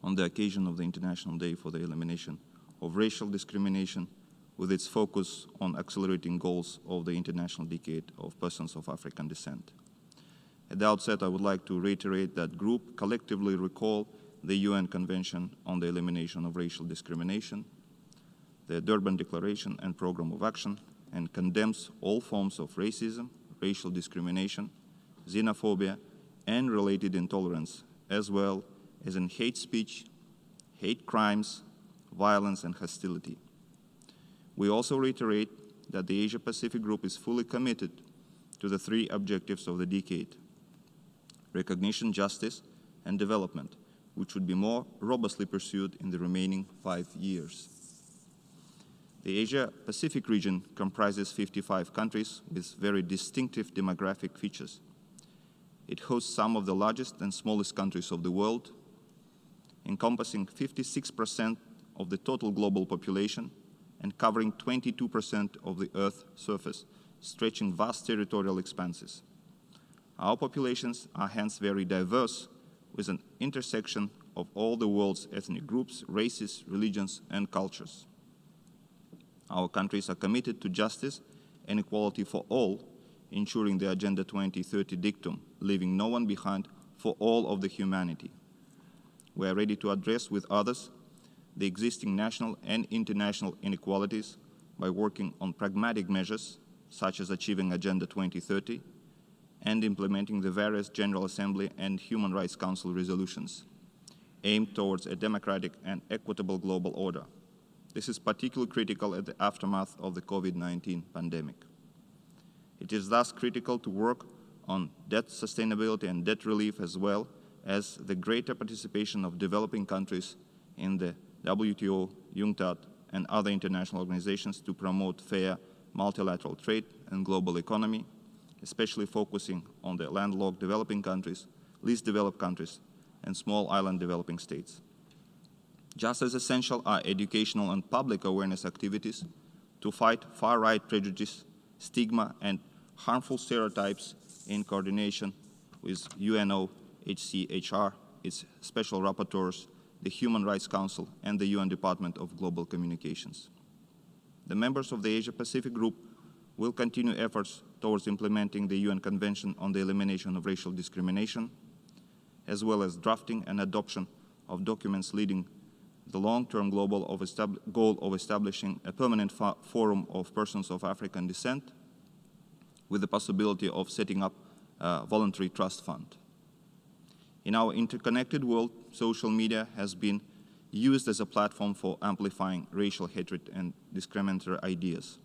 on the occasion of the International Day for the Elimination of Racial Discrimination, with its focus on accelerating goals of the International Decade of Persons of African Descent. At the outset, I would like to reiterate that group collectively recall the UN Convention on the Elimination of Racial Discrimination, the Durban Declaration and Program of Action, and condemns all forms of racism, racial discrimination, xenophobia, and related intolerance, as well as in hate speech, hate crimes, violence, and hostility. We also reiterate that the Asia-Pacific Group is fully committed to the three objectives of the decade: recognition, justice, and development, which would be more robustly pursued in the remaining 5 years. The Asia-Pacific region comprises 55 countries with very distinctive demographic features. It hosts some of the largest and smallest countries of the world, encompassing 56% of the total global population and covering 22% of the Earth's surface, stretching vast territorial expanses. Our populations are hence very diverse, with an intersection of all the world's ethnic groups, races, religions, and cultures. Our countries are committed to justice and equality for all, ensuring the Agenda 2030 dictum, leaving no one behind for all of the humanity. We are ready to address with others the existing national and international inequalities by working on pragmatic measures, such as achieving Agenda 2030 and implementing the various General Assembly and Human Rights Council resolutions aimed towards a democratic and equitable global order. This is particularly critical at the aftermath of the COVID-19 pandemic. It is thus critical to work on debt sustainability and debt relief, as well as the greater participation of developing countries in the WTO, Int'l, and other international organizations to promote fair multilateral trade and global economy, especially focusing on the landlocked developing countries, least developed countries, and small island developing states. Just as essential are educational and public awareness activities to fight far-right prejudice, stigma, and harmful stereotypes in coordination with UNOHCHR, its special rapporteurs, the Human Rights Council, and the UN Department of Global Communications. The members of the Asia-Pacific Group will continue efforts towards implementing the UN Convention on the Elimination of Racial Discrimination, as well as drafting and adoption of documents leading the long-term goal of establishing a permanent forum of persons of African descent, with the possibility of setting up a voluntary trust fund. In our interconnected world, social media has been used as a platform for amplifying racial hatred and discriminatory ideas.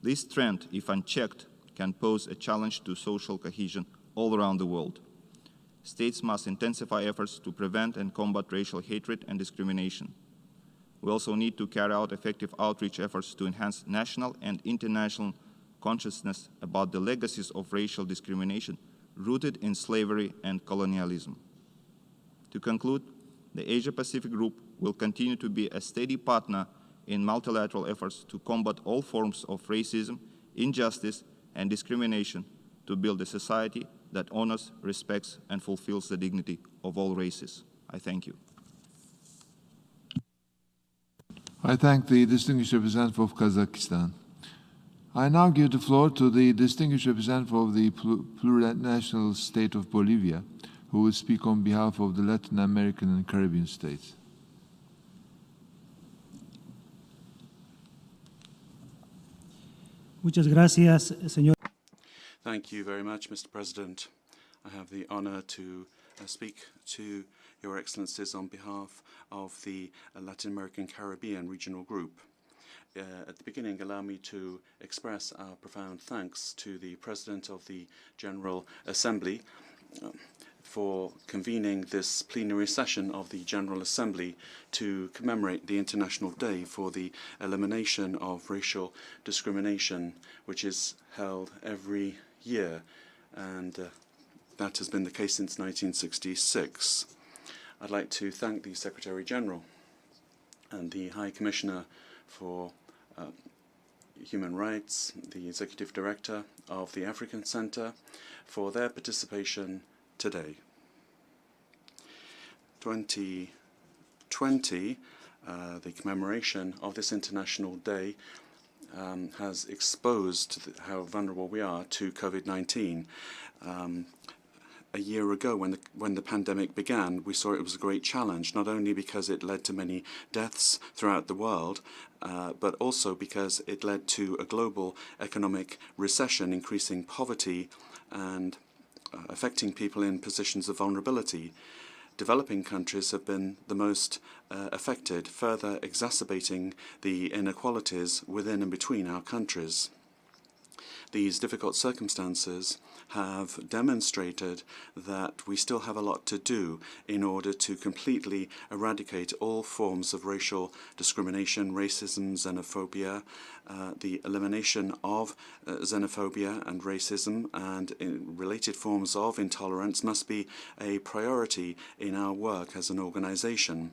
This trend, if unchecked, can pose a challenge to social cohesion all around the world. States must intensify efforts to prevent and combat racial hatred and discrimination. We also need to carry out effective outreach efforts to enhance national and international consciousness about the legacies of racial discrimination rooted in slavery and colonialism. To conclude, the Asia-Pacific Group will continue to be a steady partner in multilateral efforts to combat all forms of racism, injustice, and discrimination to build a society that honors, respects, and fulfills the dignity of all races. I thank you. I thank the distinguished representative of Kazakhstan. I now give the floor to the distinguished representative of the plurinational state of Bolivia, who will speak on behalf of the Latin American and Caribbean states. Muchas gracias, señor. Thank you very much, Mr. President. I have the honor to speak to Your Excellencies on behalf of the Latin American Caribbean Regional Group. At the beginning, allow me to express our profound thanks to the President of the General Assembly for convening this plenary session of the General Assembly to commemorate the International Day for the Elimination of Racial Discrimination, which is held every year, and that has been the case since 1966. I'd like to thank the Secretary General and the High Commissioner for Human Rights, the Executive Director of the African Center, for their participation today. 2020, the commemoration of this International Day has exposed how vulnerable we are to COVID-19. A year ago, when the pandemic began, we saw it was a great challenge, not only because it led to many deaths throughout the world, but also because it led to a global economic recession, increasing poverty and affecting people in positions of vulnerability. developing countries have been the most affected, further exacerbating the inequalities within and between our countries. These difficult circumstances have demonstrated that we still have a lot to do in order to completely eradicate all forms of racial discrimination, racism, xenophobia, the elimination of xenophobia and racism and related forms of intolerance must be a priority in our work as an organization.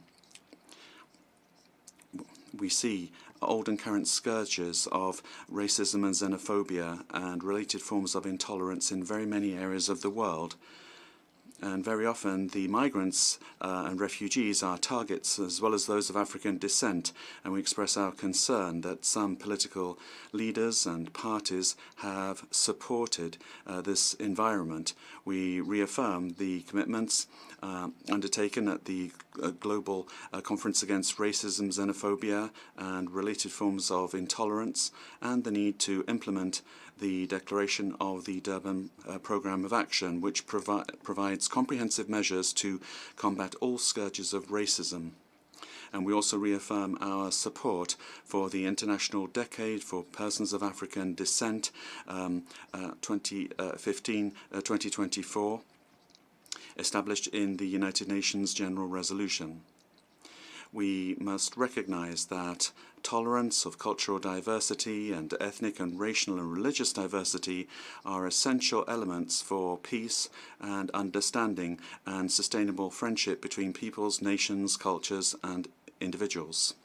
We see old and current scourges of racism and xenophobia and related forms of intolerance in very many areas of the world. And very often the migrants and refugees are targets as well as those of African descent, and we express our concern that some political leaders and parties have supported this environment. We reaffirm the commitments undertaken at the Global Conference Against Racism, Xenophobia and Related Forms of Intolerance, and the need to implement the declaration of the Durban Programme of Action, which provides comprehensive measures to combat all scourges of racism. And we also reaffirm our support for the International Decade for Persons of African Descent 2015-2024, established in the United Nations General Resolution. We must recognize that tolerance of cultural diversity and ethnic and racial and religious diversity are essential elements for peace and understanding and sustainable friendship between peoples, nations, cultures, and individuals.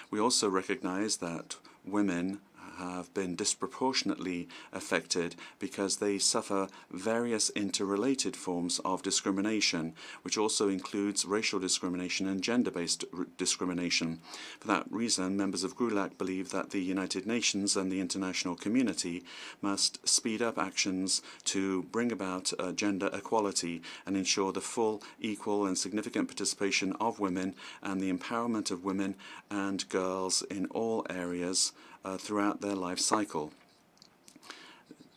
We also recognize that women have been disproportionately affected because they suffer various interrelated forms of discrimination, which also includes racial discrimination and gender-based discrimination. For that reason, members of GRULAC believe that the United Nations and the international community must speed up actions to bring about gender equality and ensure the full, equal and significant participation of women and the empowerment of women and girls in all areas throughout their life cycle.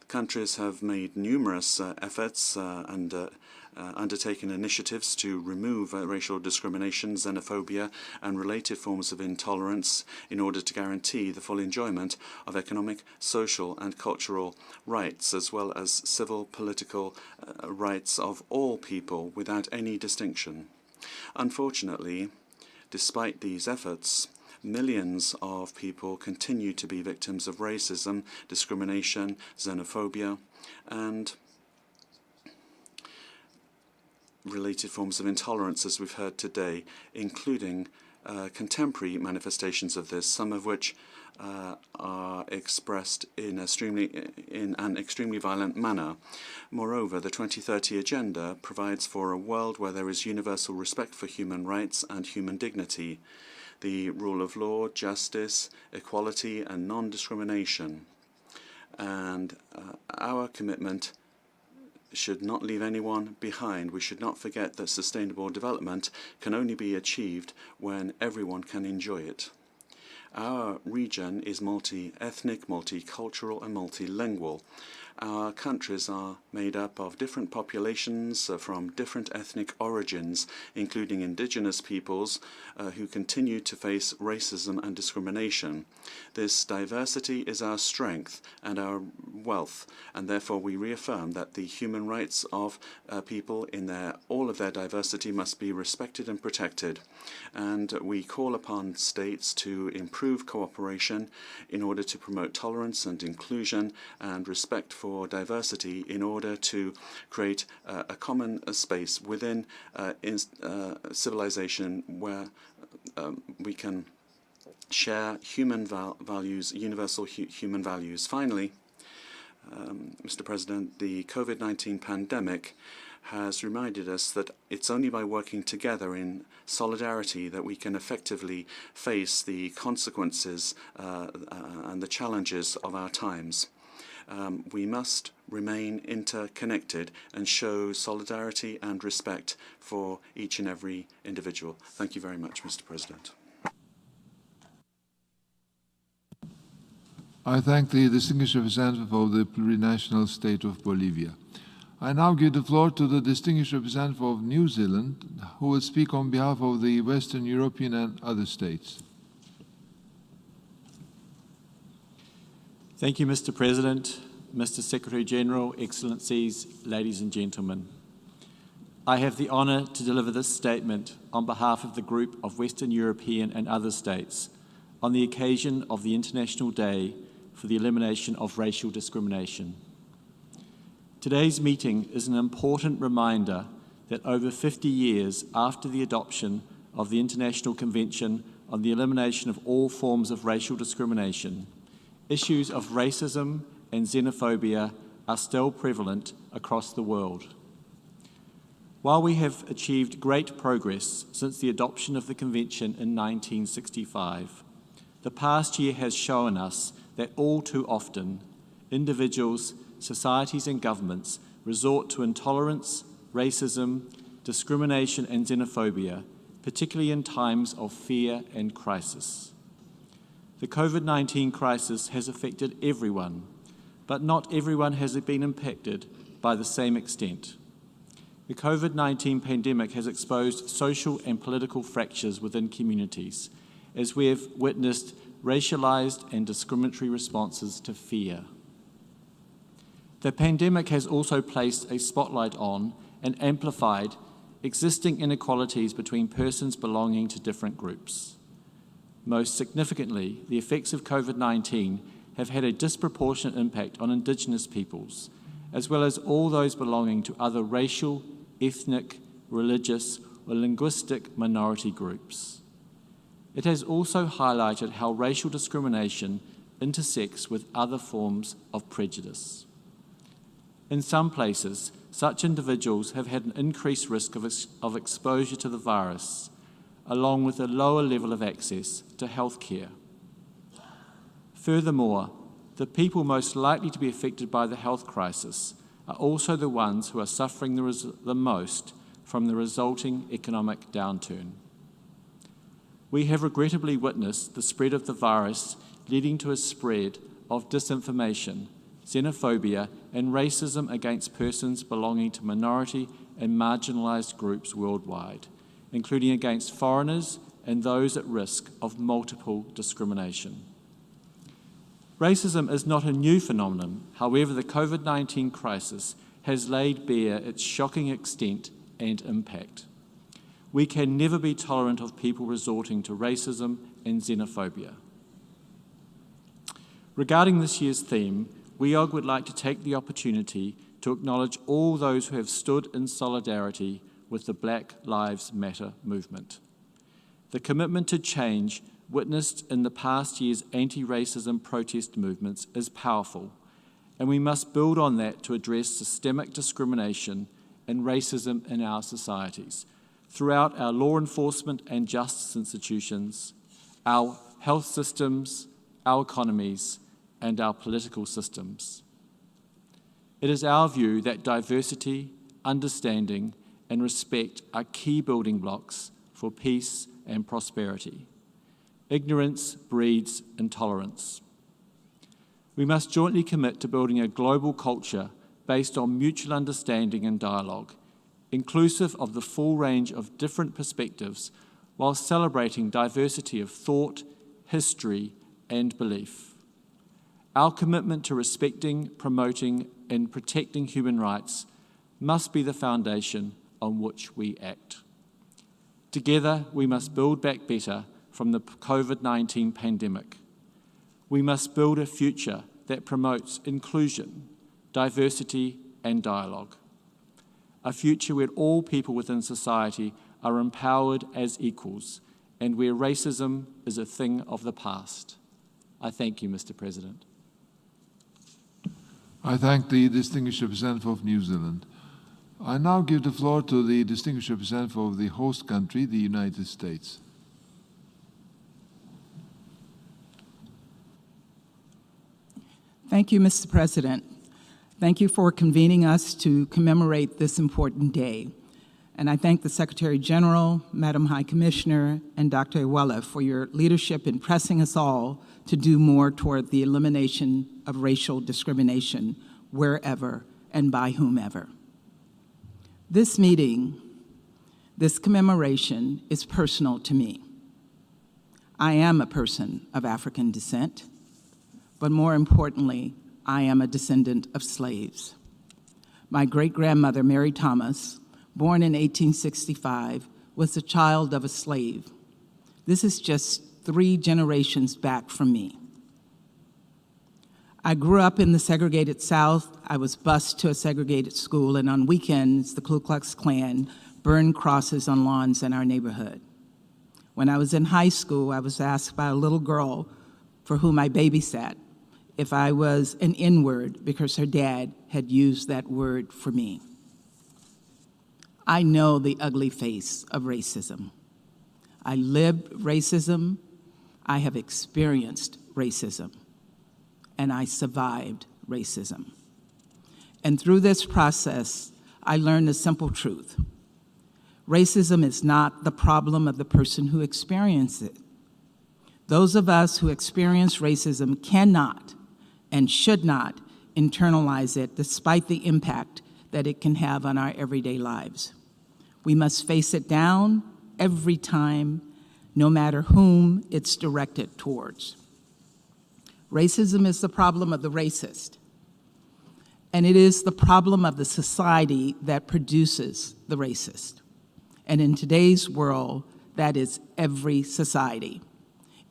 Countries have made numerous efforts and undertaken initiatives to remove racial discrimination, xenophobia and related forms of intolerance in order to guarantee the full enjoyment of economic, social and cultural rights, as well as civil, political rights of all people without any distinction. Unfortunately, despite these efforts, millions of people continue to be victims of racism, discrimination, xenophobia, and related forms of intolerance, as we've heard today, including contemporary manifestations of this, some of which are expressed in an extremely violent manner. Moreover, the 2030 Agenda provides for a world where there is universal respect for human rights and human dignity, the rule of law, justice, equality and non-discrimination. And our commitment should not leave anyone behind. We should not forget that sustainable development can only be achieved when everyone can enjoy it. Our region is multi-ethnic, multicultural and multilingual. Our countries are made up of different populations from different ethnic origins, including indigenous peoples who continue to face racism and discrimination. This diversity is our strength and our wealth, and therefore we reaffirm that the human rights of people in all of their diversity must be respected and protected. And we call upon states to improve cooperation in order to promote tolerance and inclusion and respect for diversity in order to create a common space within civilization where we can share human values, universal human values. Finally, Mr. President, the COVID-19 pandemic has reminded us that it's only by working together in solidarity that we can effectively face the consequences and the challenges of our times. We must remain interconnected and show solidarity and respect for each and every individual. Thank you very much, Mr. President. I thank the distinguished representative of the plurinational state of Bolivia. I now give the floor to the distinguished representative of New Zealand, who will speak on behalf of the Western European and other states. Thank you, Mr. President, Mr. Secretary-General, Excellencies, ladies and gentlemen. I have the honour to deliver this statement on behalf of the group of Western European and other states on the occasion of the International Day for the Elimination of Racial Discrimination. Today's meeting is an important reminder that over 50 years after the adoption of the International Convention on the Elimination of All Forms of Racial Discrimination, issues of racism and xenophobia are still prevalent across the world. While we have achieved great progress since the adoption of the Convention in 1965, the past year has shown us that all too often, individuals, societies and governments resort to intolerance, racism, discrimination and xenophobia, particularly in times of fear and crisis. The COVID-19 crisis has affected everyone, but not everyone has been impacted by the same extent. The COVID-19 pandemic has exposed social and political fractures within communities, as we have witnessed racialized and discriminatory responses to fear. The pandemic has also placed a spotlight on and amplified existing inequalities between persons belonging to different groups. Most significantly, the effects of COVID-19 have had a disproportionate impact on Indigenous peoples, as well as all those belonging to other racial, ethnic, religious, or linguistic minority groups. It has also highlighted how racial discrimination intersects with other forms of prejudice. In some places, such individuals have had an increased risk of exposure to the virus, along with a lower level of access to health care. Furthermore, the people most likely to be affected by the health crisis are also the ones who are suffering the most from the resulting economic downturn. We have regrettably witnessed the spread of the virus, leading to a spread of disinformation, xenophobia and racism against persons belonging to minority and marginalised groups worldwide, including against foreigners and those at risk of multiple discrimination. Racism is not a new phenomenon. However, the COVID-19 crisis has laid bare its shocking extent and impact. We can never be tolerant of people resorting to racism and xenophobia. Regarding this year's theme, WEOG would like to take the opportunity to acknowledge all those who have stood in solidarity with the Black Lives Matter movement. The commitment to change witnessed in the past year's anti-racism protest movements is powerful, and we must build on that to address systemic discrimination and racism in our societies, throughout our law enforcement and justice institutions, our health systems, our economies, and our political systems. It is our view that diversity, understanding, and respect are key building blocks for peace and prosperity. Ignorance breeds intolerance. We must jointly commit to building a global culture based on mutual understanding and dialogue, inclusive of the full range of different perspectives, while celebrating diversity of thought, history, and belief. Our commitment to respecting, promoting, and protecting human rights must be the foundation on which we act. Together, we must build back better from the COVID-19 pandemic. We must build a future that promotes inclusion, diversity, and dialogue. A future where all people within society are empowered as equals and where racism is a thing of the past. I thank you, Mr. President. I thank the distinguished representative of New Zealand. I now give the floor to the distinguished representative of the host country, the United States. Thank you, Mr. President. Thank you for convening us to commemorate this important day. And I thank the Secretary General, Madam High Commissioner, and Dr. Ewela for your leadership in pressing us all to do more toward the elimination of racial discrimination wherever and by whomever. This meeting, this commemoration, is personal to me. I am a person of African descent, but more importantly, I am a descendant of slaves. My great-grandmother, Mary Thomas, born in 1865, was the child of a slave. This is just 3 generations back from me. I grew up in the segregated South. I was bused to a segregated school, and on weekends, the Ku Klux Klan burned crosses on lawns in our neighborhood. When I was in high school, I was asked by a little girl for whom I babysat if I was an N-word because her dad had used that word for me. I know the ugly face of racism. I lived racism, I have experienced racism, and I survived racism. And through this process, I learned a simple truth. Racism is not the problem of the person who experienced it. Those of us who experience racism cannot and should not internalize it despite the impact that it can have on our everyday lives. We must face it down every time, no matter whom it's directed towards. Racism is the problem of the racist, and it is the problem of the society that produces the racist. And in today's world, that is every society.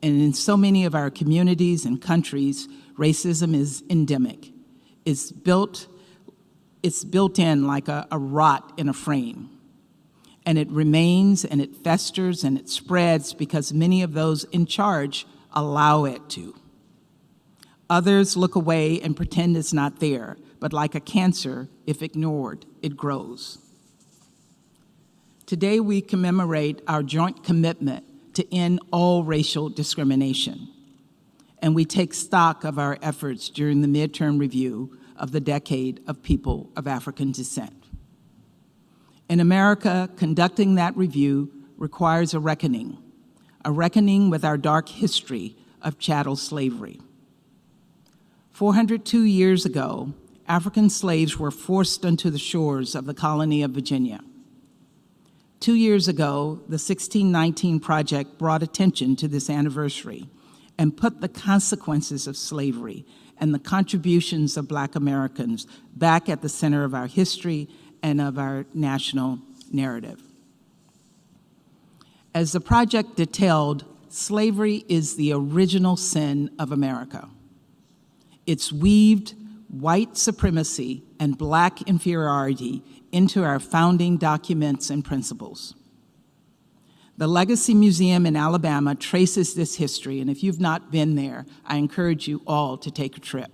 And in so many of our communities and countries, racism is endemic. It's built in like a rot in a frame. And it remains and it festers and it spreads because many of those in charge allow it to. Others look away and pretend it's not there, but like a cancer, if ignored, it grows. Today we commemorate our joint commitment to end all racial discrimination, and we take stock of our efforts during the midterm review of the decade of people of African descent. In America, conducting that review requires a reckoning with our dark history of chattel slavery. 402 years ago, African slaves were forced onto the shores of the colony of Virginia. 2 years ago, the 1619 Project brought attention to this anniversary and put the consequences of slavery and the contributions of Black Americans back at the center of our history and of our national narrative. As the project detailed, slavery is the original sin of America. It's weaved white supremacy and Black inferiority into our founding documents and principles. The Legacy Museum in Alabama traces this history, and if you've not been there, I encourage you all to take a trip.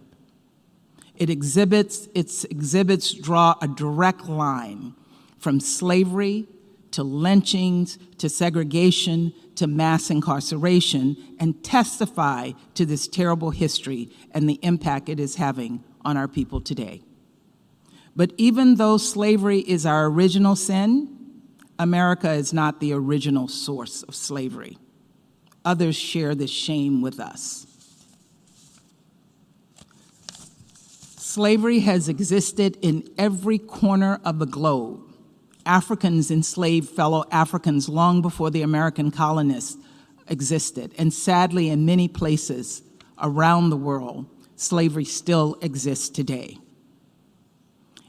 Its exhibits draw a direct line from slavery to lynchings to segregation to mass incarceration and testify to this terrible history and the impact it is having on our people today. But even though slavery is our original sin, America is not the original source of slavery. Others share this shame with us. Slavery has existed in every corner of the globe. Africans enslaved fellow Africans long before the American colonists existed, and sadly, in many places around the world, slavery still exists today.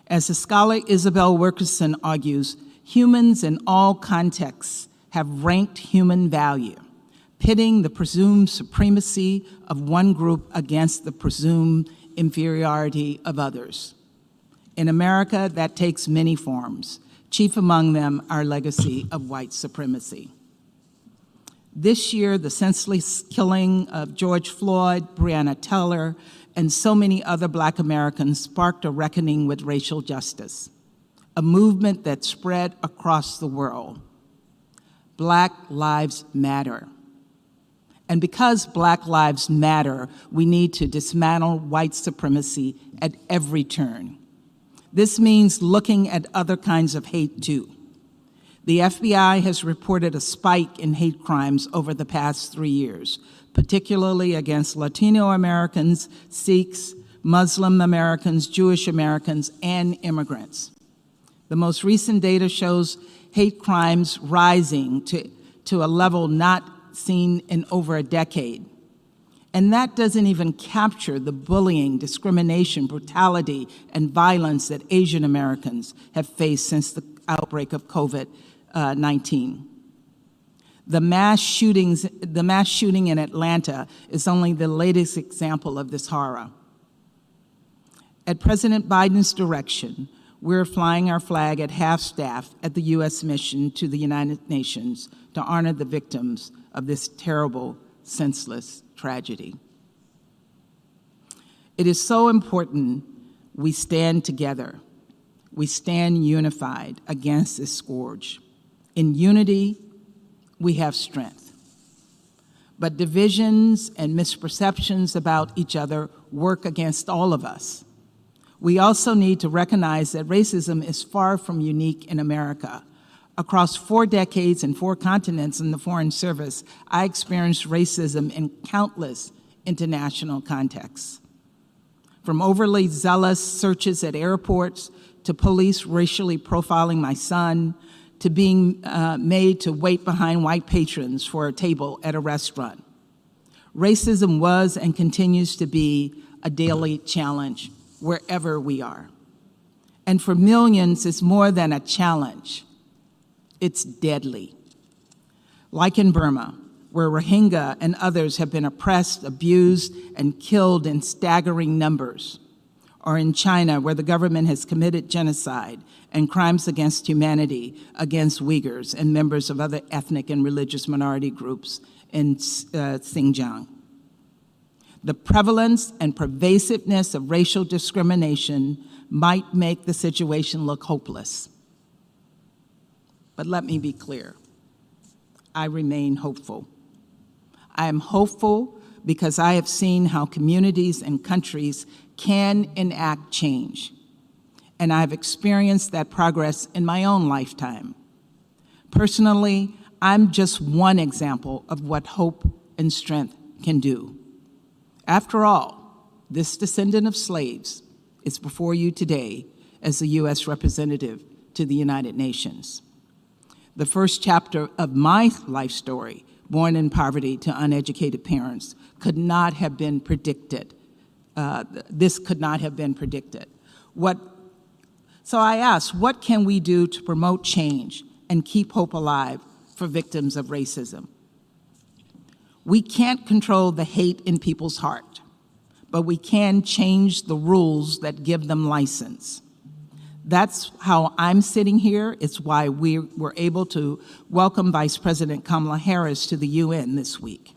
As the scholar Isabel Wilkerson argues, humans in all contexts have ranked human value, pitting the presumed supremacy of one group against the presumed inferiority of others. In America, that takes many forms, chief among them our legacy of white supremacy. This year, the senseless killing of George Floyd, Breonna Taylor, and so many other Black Americans sparked a reckoning with racial justice, a movement that spread across the world. Black lives matter. And because Black lives matter, we need to dismantle white supremacy at every turn. This means looking at other kinds of hate too. The FBI has reported a spike in hate crimes over the past 3 years, particularly against Latino Americans, Sikhs, Muslim Americans, Jewish Americans, and immigrants. The most recent data shows hate crimes rising to a level not seen in over a decade. And that doesn't even capture the bullying, discrimination, brutality, and violence that Asian Americans have faced since the outbreak of COVID-19. The mass shooting in Atlanta is only the latest example of this horror. At President Biden's direction, we're flying our flag at half-staff at the U.S. mission to the United Nations to honor the victims of this terrible, senseless tragedy. It is so important we stand together. We stand unified against this scourge. In unity, we have strength. But divisions and misperceptions about each other work against all of us. We also need to recognize that racism is far from unique in America. Across 4 decades and 4 continents in the Foreign Service, I experienced racism in countless international contexts. From overly zealous searches at airports, to police racially profiling my son, to being made to wait behind white patrons for a table at a restaurant. Racism was and continues to be a daily challenge wherever we are. And for millions, it's more than a challenge. It's deadly. Like in Burma, where Rohingya and others have been oppressed, abused, and killed in staggering numbers, or in China, where the government has committed genocide and crimes against humanity against Uyghurs and members of other ethnic and religious minority groups in Xinjiang. The prevalence and pervasiveness of racial discrimination might make the situation look hopeless. But let me be clear, I remain hopeful. I am hopeful because I have seen how communities and countries can enact change, and I've experienced that progress in my own lifetime. Personally, I'm just one example of what hope and strength can do. After all, this descendant of slaves is before you today as the U.S. representative to the United Nations. The first chapter of my life story, born in poverty to uneducated parents, could not have been predicted. This could not have been predicted. So I ask, what can we do to promote change and keep hope alive for victims of racism? We can't control the hate in people's heart, but we can change the rules that give them license. That's how I'm sitting here. It's why we were able to welcome Vice President Kamala Harris to the UN this week.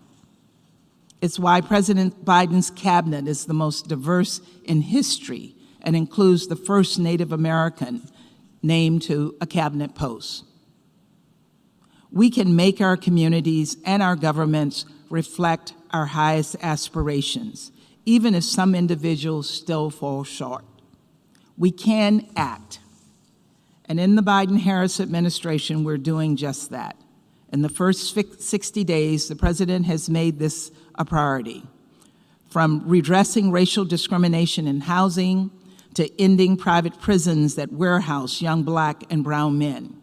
It's why President Biden's cabinet is the most diverse in history and includes the first Native American named to a cabinet post. We can make our communities and our governments reflect our highest aspirations, even if some individuals still fall short. We can act. And in the Biden-Harris administration, we're doing just that. In the first 60 days, the president has made this a priority. From redressing racial discrimination in housing, to ending private prisons that warehouse young Black and brown men,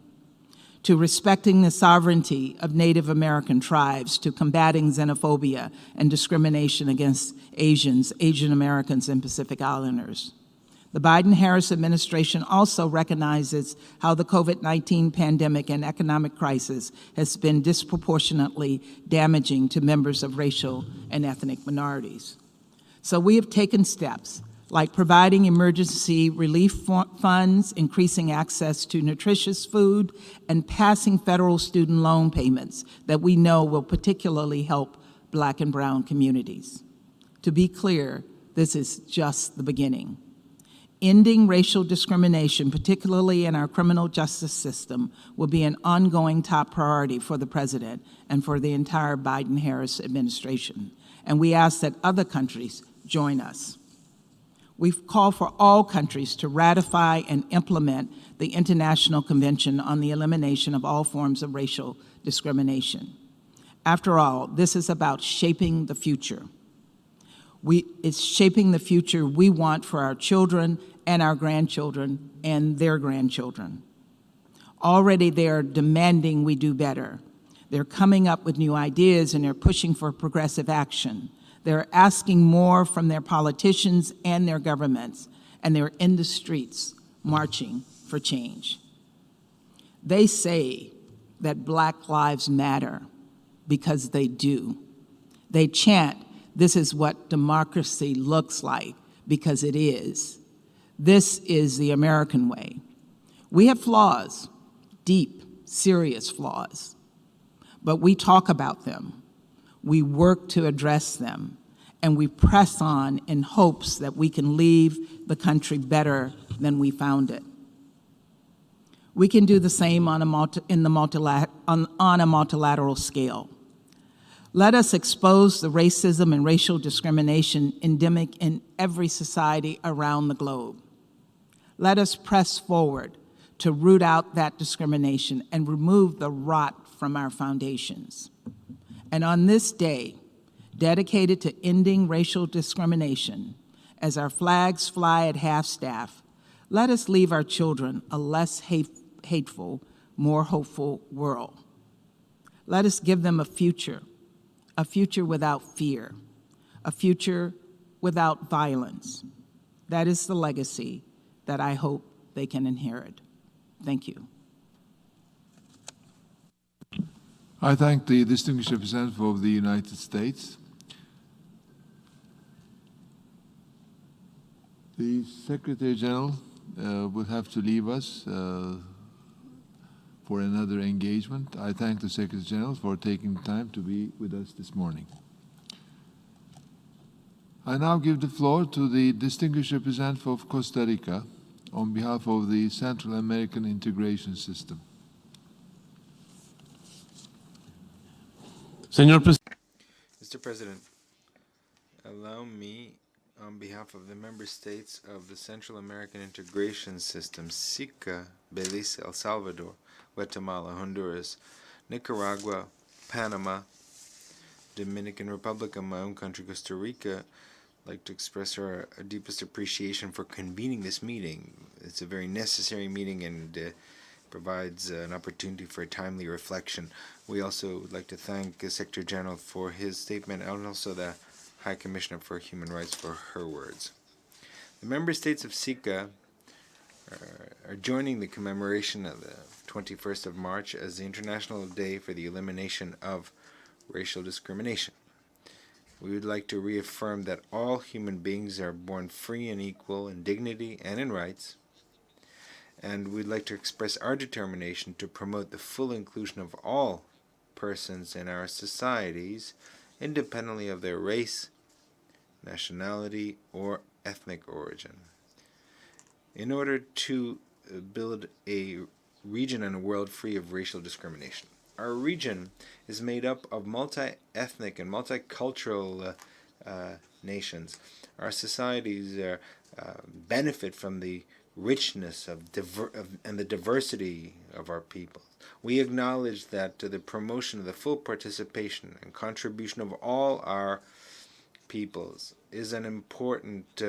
to respecting the sovereignty of Native American tribes, to combating xenophobia and discrimination against Asians, Asian Americans, and Pacific Islanders. The Biden-Harris administration also recognizes how the COVID-19 pandemic and economic crisis has been disproportionately damaging to members of racial and ethnic minorities. So we have taken steps like providing emergency relief funds, increasing access to nutritious food, and passing federal student loan payments that we know will particularly help Black and brown communities. To be clear, this is just the beginning. Ending racial discrimination, particularly in our criminal justice system, will be an ongoing top priority for the president and for the entire Biden-Harris administration. And we ask that other countries join us. We've called for all countries to ratify and implement the International Convention on the Elimination of All Forms of Racial Discrimination. After all, this is about shaping the future. It's shaping the future we want for our children and our grandchildren and their grandchildren. Already they're demanding we do better. They're coming up with new ideas and they're pushing for progressive action. They're asking more from their politicians and their governments, and they're in the streets marching for change. They say that Black lives matter because they do. They chant, "This is what democracy looks like," because it is. This is the American way. We have flaws, deep, serious flaws, but we talk about them. We work to address them, and we press on in hopes that we can leave the country better than we found it. We can do the same on a multilateral scale. Let us expose the racism and racial discrimination endemic in every society around the globe. Let us press forward to root out that discrimination and remove the rot from our foundations. And on this day, dedicated to ending racial discrimination, as our flags fly at half-staff, let us leave our children a less hateful, more hopeful world. Let us give them a future without fear, a future without violence. That is the legacy that I hope they can inherit. Thank you. I thank the distinguished representative of the United States. The Secretary General will have to leave us for another engagement. I thank the Secretary General for taking the time to be with us this morning. I now give the floor to the distinguished representative of Costa Rica on behalf of the Central American Integration System. Mr. President, allow me, on behalf of the member states of the Central American Integration System, SICA, Belize, El Salvador, Guatemala, Honduras, Nicaragua, Panama, Dominican Republic, and my own country, Costa Rica, like to express our deepest appreciation for convening this meeting. It's a very necessary meeting and provides an opportunity for a timely reflection. We also would like to thank the Secretary General for his statement and also the High Commissioner for Human Rights for her words. The member states of SICA are joining the commemoration of the 21st of March as the International Day for the Elimination of Racial Discrimination. We would like to reaffirm that all human beings are born free and equal in dignity and in rights, and we'd like to express our determination to promote the full inclusion of all persons in our societies, independently of their race, nationality, or ethnic origin. In order to build a region and a world free of racial discrimination. Our region is made up of multi-ethnic and multicultural nations. Our societies benefit from the richness and the diversity of our people. We acknowledge that the promotion of the full participation and contribution of all our peoples is an important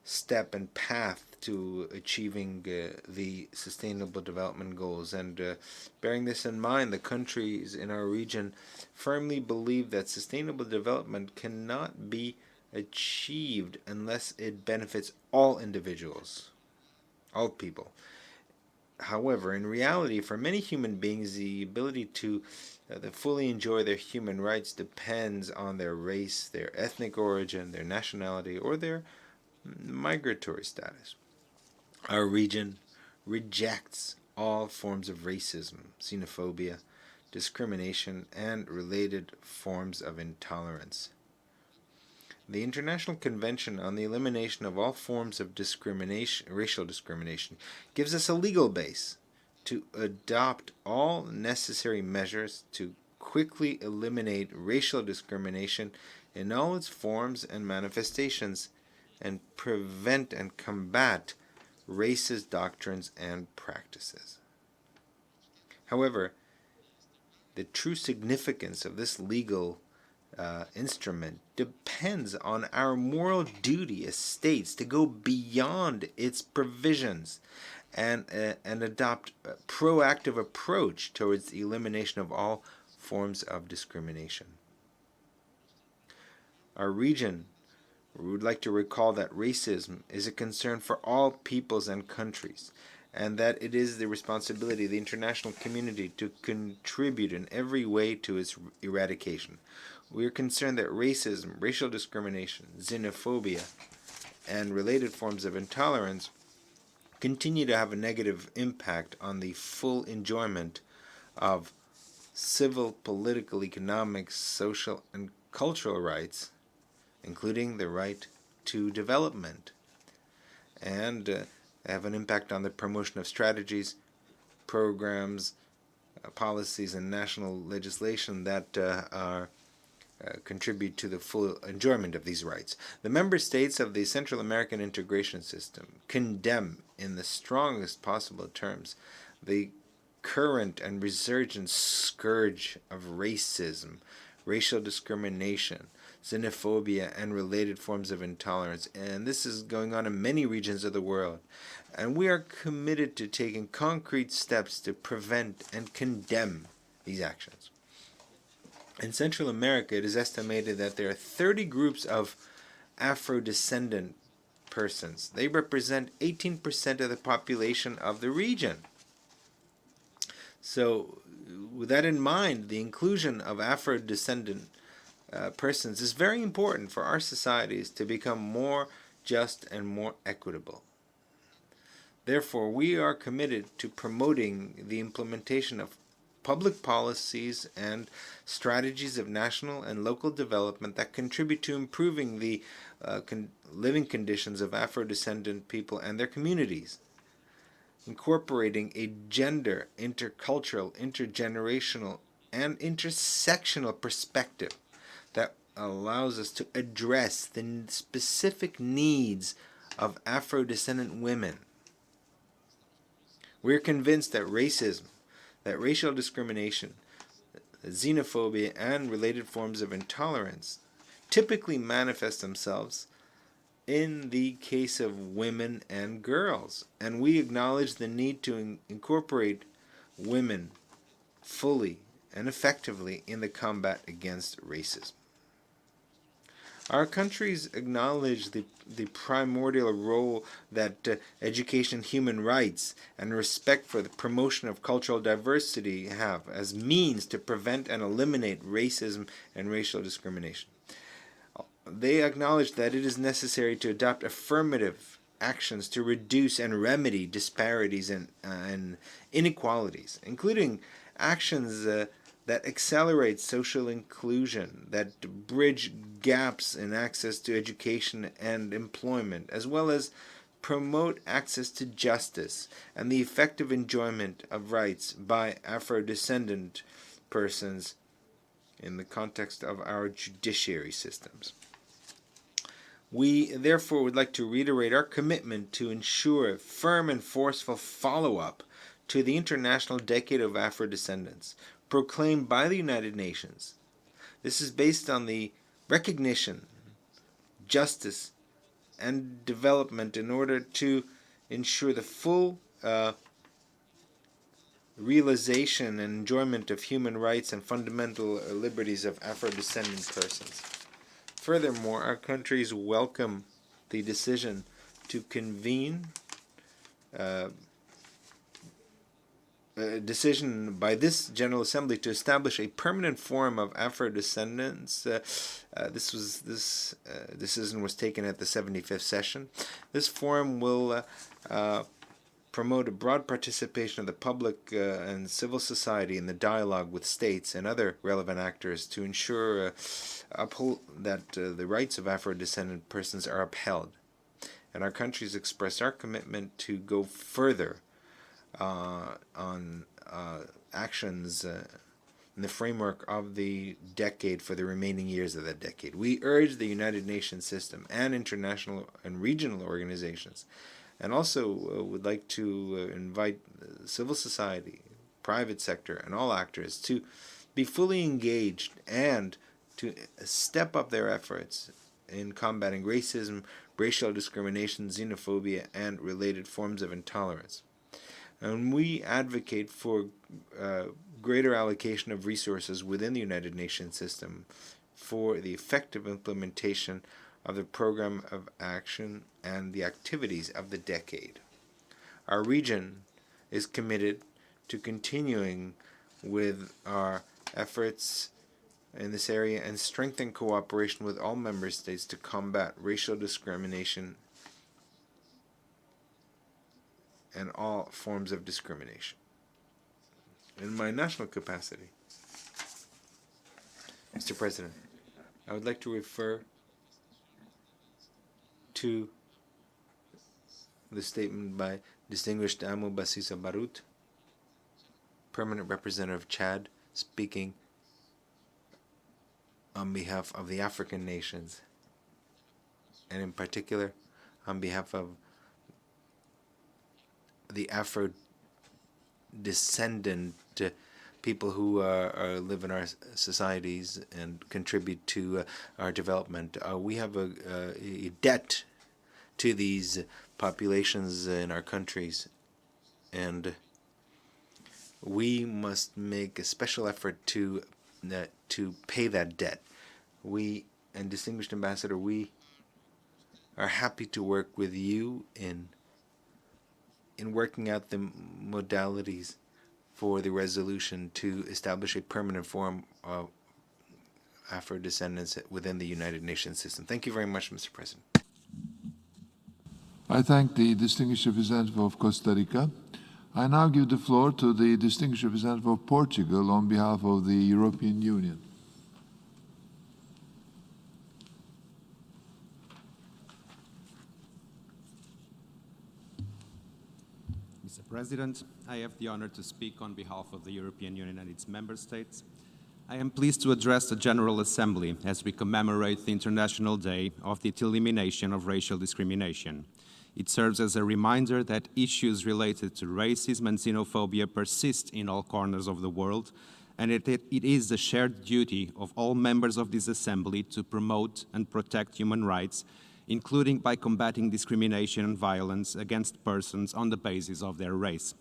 step and path to achieving the Sustainable Development Goals. And bearing this in mind, the countries in our region firmly believe that sustainable development cannot be achieved unless it benefits all individuals, all people. However, in reality, for many human beings, the ability to fully enjoy their human rights depends on their race, their ethnic origin, their nationality, or their migratory status. Our region rejects all forms of racism, xenophobia, discrimination, and related forms of intolerance. The International Convention on the Elimination of All Forms of Discrimination, Racial Discrimination, gives us a legal base to adopt all necessary measures to quickly eliminate racial discrimination in all its forms and manifestations and prevent and combat racist doctrines and practices. However, the true significance of this legal instrument depends on our moral duty as states to go beyond its provisions and adopt a proactive approach towards the elimination of all forms of discrimination. Our region, we would like to recall that racism is a concern for all peoples and countries, and that it is the responsibility of the international community to contribute in every way to its eradication. We are concerned that racism, racial discrimination, xenophobia, and related forms of intolerance continue to have a negative impact on the full enjoyment of civil, political, economic, social, and cultural rights, including the right to development, and have an impact on the promotion of strategies, programs, policies, and national legislation that contribute to the full enjoyment of these rights. The member states of the Central American integration system condemn in the strongest possible terms the current and resurgent scourge of racism, racial discrimination, xenophobia, and related forms of intolerance. And this is going on in many regions of the world. And we are committed to taking concrete steps to prevent and condemn these actions. In Central America, it is estimated that there are 30 groups of Afro-descendant persons. They represent 18% of the population of the region. So, with that in mind, the inclusion of Afro-descendant persons is very important for our societies to become more just and more equitable. Therefore, we are committed to promoting the implementation of public policies and strategies of national and local development that contribute to improving the living conditions of Afro-descendant people and their communities, incorporating a gender, intercultural, intergenerational, and intersectional perspective that allows us to address the specific needs of Afro-descendant women. We're convinced that racism, that racial discrimination, xenophobia, and related forms of intolerance typically manifest themselves in the case of women and girls. And we acknowledge the need to incorporate women fully and effectively in the combat against racism. Our countries acknowledge the primordial role that education, human rights, and respect for the promotion of cultural diversity have as means to prevent and eliminate racism and racial discrimination. They acknowledge that it is necessary to adopt affirmative actions to reduce and remedy disparities and inequalities, including actions that accelerate social inclusion, that bridge gaps in access to education and employment, as well as promote access to justice and the effective enjoyment of rights by Afro-descendant persons in the context of our judiciary systems. We therefore would like to reiterate our commitment to ensure firm and forceful follow-up to the International Decade of Afro-Descendants, proclaimed by the United Nations. This is based on the recognition, justice, and development in order to ensure the full realization and enjoyment of human rights and fundamental liberties of Afro-descendant persons. Furthermore, our countries welcome the decision to convene a decision by this General Assembly to establish a permanent forum of Afro-descendants. This decision was taken at the 75th session. This forum will promote a broad participation of the public and civil society in the dialogue with states and other relevant actors to ensure that the rights of Afro-descendant persons are upheld. And our countries express our commitment to go further on actions in the framework of the decade for the remaining years of that decade. We urge the United Nations system and international and regional organizations, and also would like to invite civil society, private sector, and all actors to be fully engaged and to step up their efforts in combating racism, racial discrimination, xenophobia, and related forms of intolerance. And we advocate for greater allocation of resources within the United Nations system for the effective implementation of the program of action and the activities of the decade. Our region is committed to continuing with our efforts in this area and strengthen cooperation with all member states to combat racial discrimination and all forms of discrimination. In my national capacity, Mr. President, I would like to refer to the statement by distinguished Amo Basisa Barut, permanent representative of Chad, speaking on behalf of the African nations, and in particular on behalf of the Afro-descendant people who live in our societies and contribute to our development. We have a debt to these populations in our countries, and we must make a special effort to pay that debt. We, and distinguished ambassador, we are happy to work with you in working out the modalities for the resolution to establish a permanent form of Afro-descendants within the United Nations system. Thank you very much, Mr. President. I thank the distinguished representative of Costa Rica. I now give the floor to the distinguished representative of Portugal on behalf of the European Union. Mr. President, I have the honor to speak on behalf of the European Union and its member states. I am pleased to address the General Assembly as we commemorate the International Day of the Elimination of Racial Discrimination. It serves as a reminder that issues related to racism and xenophobia persist in all corners of the world, and it is the shared duty of all members of this Assembly to promote and protect human rights, including by combating discrimination and violence against persons on the basis of their race.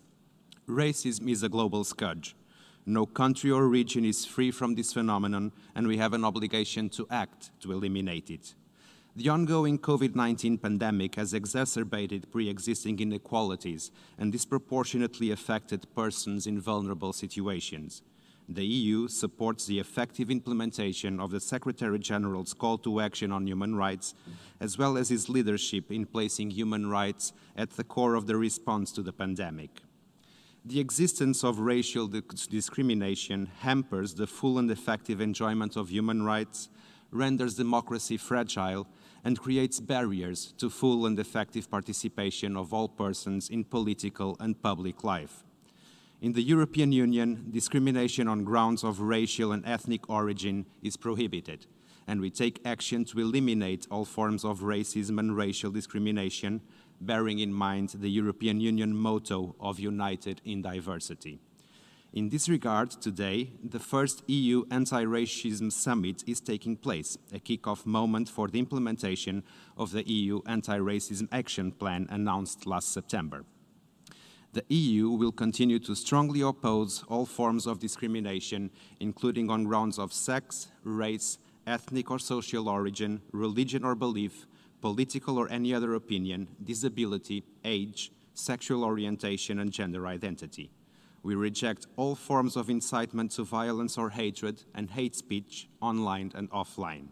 Racism is a global scourge. No country or region is free from this phenomenon, and we have an obligation to act to eliminate it. The ongoing COVID-19 pandemic has exacerbated pre-existing inequalities and disproportionately affected persons in vulnerable situations. The EU supports the effective implementation of the Secretary-General's call to action on human rights, as well as his leadership in placing human rights at the core of the response to the pandemic. The existence of racial discrimination hampers the full and effective enjoyment of human rights, renders democracy fragile, and creates barriers to full and effective participation of all persons in political and public life. In the European Union, discrimination on grounds of racial and ethnic origin is prohibited, and we take action to eliminate all forms of racism and racial discrimination, bearing in mind the European Union motto of United in Diversity. In this regard, today, the first EU Anti-Racism Summit is taking place, a kick-off moment for the implementation of the EU Anti-Racism Action Plan announced last September. The EU will continue to strongly oppose all forms of discrimination, including on grounds of sex, race, ethnic or social origin, religion or belief, political or any other opinion, disability, age, sexual orientation, and gender identity. We reject all forms of incitement to violence or hatred and hate speech, online and offline.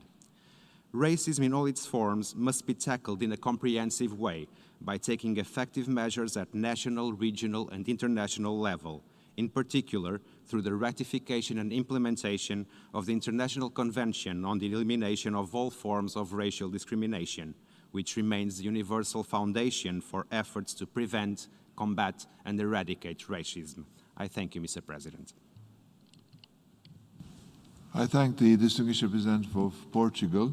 Racism in all its forms must be tackled in a comprehensive way by taking effective measures at national, regional, and international level, in particular through the ratification and implementation of the International Convention on the Elimination of All Forms of Racial Discrimination, which remains the universal foundation for efforts to prevent, combat, and eradicate racism. I thank you, Mr. President. I thank the distinguished representative of Portugal.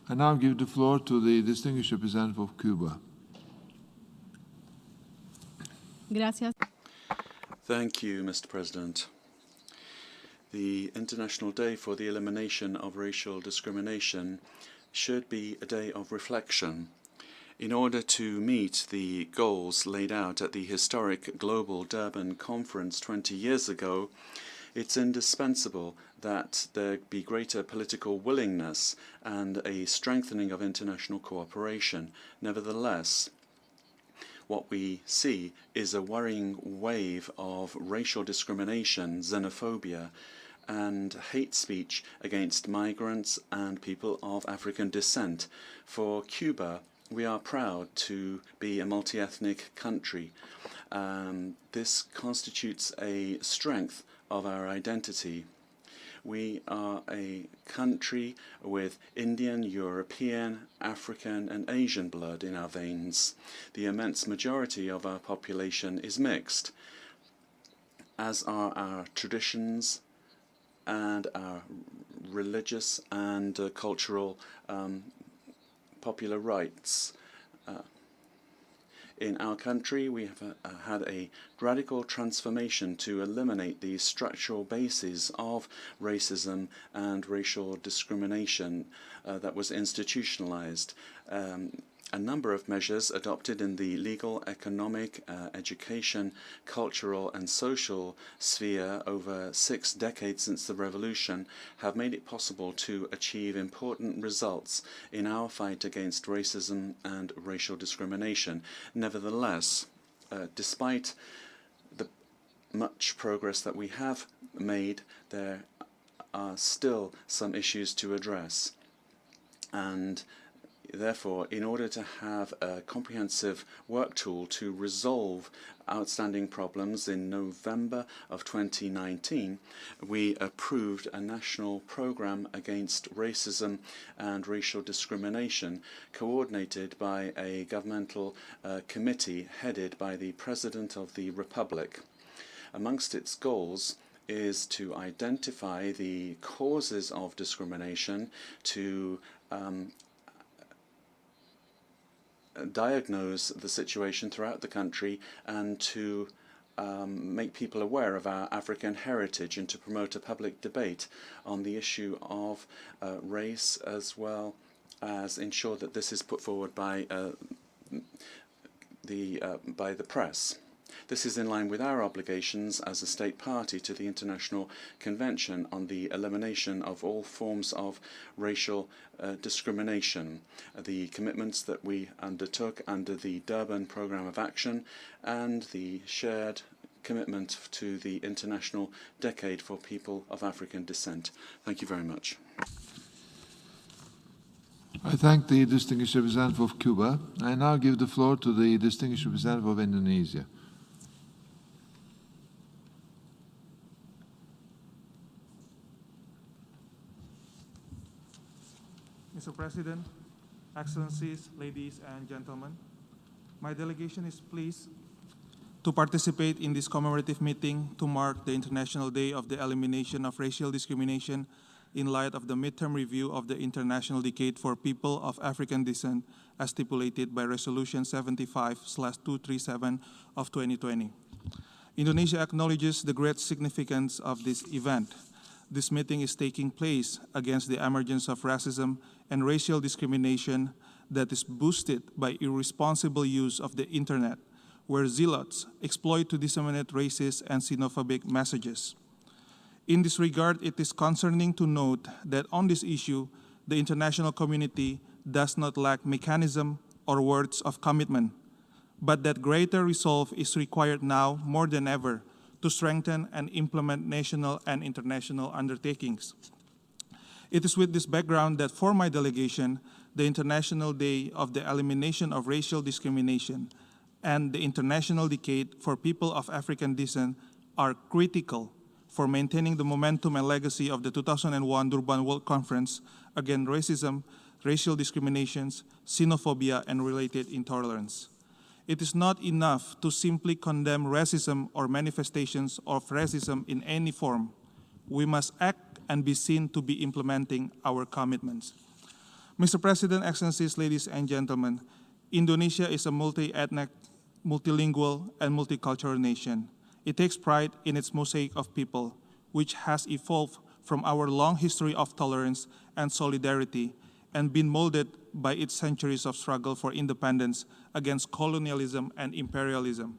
I now give the floor to the distinguished representative of Cuba. Gracias. Thank you, Mr. President. The International Day for the Elimination of Racial Discrimination should be a day of reflection. In order to meet the goals laid out at the historic Global Durban Conference 20 years ago, it's indispensable that there be greater political willingness and a strengthening of international cooperation. Nevertheless, what we see is a worrying wave of racial discrimination, xenophobia, and hate speech against migrants and people of African descent. For Cuba, we are proud to be a multi-ethnic country. This constitutes a strength of our identity. We are a country with Indian, European, African, and Asian blood in our veins. The immense majority of our population is mixed, as are our traditions and our religious and cultural popular rights. In our country, we have had a radical transformation to eliminate the structural bases of racism and racial discrimination that was institutionalized. A number of measures adopted in the legal, economic, education, cultural, and social sphere over 6 decades since the revolution have made it possible to achieve important results in our fight against racism and racial discrimination. Nevertheless, despite the much progress that we have made, there are still some issues to address. And therefore, in order to have a comprehensive work tool to resolve outstanding problems, in November of 2019, we approved a national program against racism and racial discrimination, coordinated by a governmental committee headed by the President of the Republic. Amongst its goals is to identify the causes of discrimination, to diagnose the situation throughout the country, and to make people aware of our African heritage, and to promote a public debate on the issue of race, as well as ensure that this is put forward by the press. This is in line with our obligations as a state party to the International Convention on the Elimination of All Forms of Racial Discrimination, the commitments that we undertook under the Durban Programme of Action, and the shared commitment to the International Decade for People of African Descent. Thank you very much. I thank the distinguished representative of Cuba. I now give the floor to the distinguished representative of Indonesia. Mr. President, Excellencies, ladies and gentlemen, my delegation is pleased to participate in this commemorative meeting to mark the International Day of the Elimination of Racial Discrimination in light of the midterm review of the International Decade for People of African Descent as stipulated by Resolution 75/237 of 2020. Indonesia acknowledges the great significance of this event. This meeting is taking place against the emergence of racism and racial discrimination that is boosted by irresponsible use of the internet, where zealots exploit to disseminate racist and xenophobic messages. In this regard, it is concerning to note that on this issue, the international community does not lack mechanism or words of commitment, but that greater resolve is required now more than ever to strengthen and implement national and international undertakings. It is with this background that for my delegation, the International Day of the Elimination of Racial Discrimination and the International Decade for People of African Descent are critical for maintaining the momentum and legacy of the 2001 Durban World Conference against racism, racial discriminations, xenophobia, and related intolerance. It is not enough to simply condemn racism or manifestations of racism in any form. We must act and be seen to be implementing our commitments. Mr. President, Excellencies, ladies and gentlemen, Indonesia is a multi-ethnic, multilingual, and multicultural nation. It takes pride in its mosaic of people, which has evolved from our long history of tolerance and solidarity and been molded by its centuries of struggle for independence against colonialism and imperialism.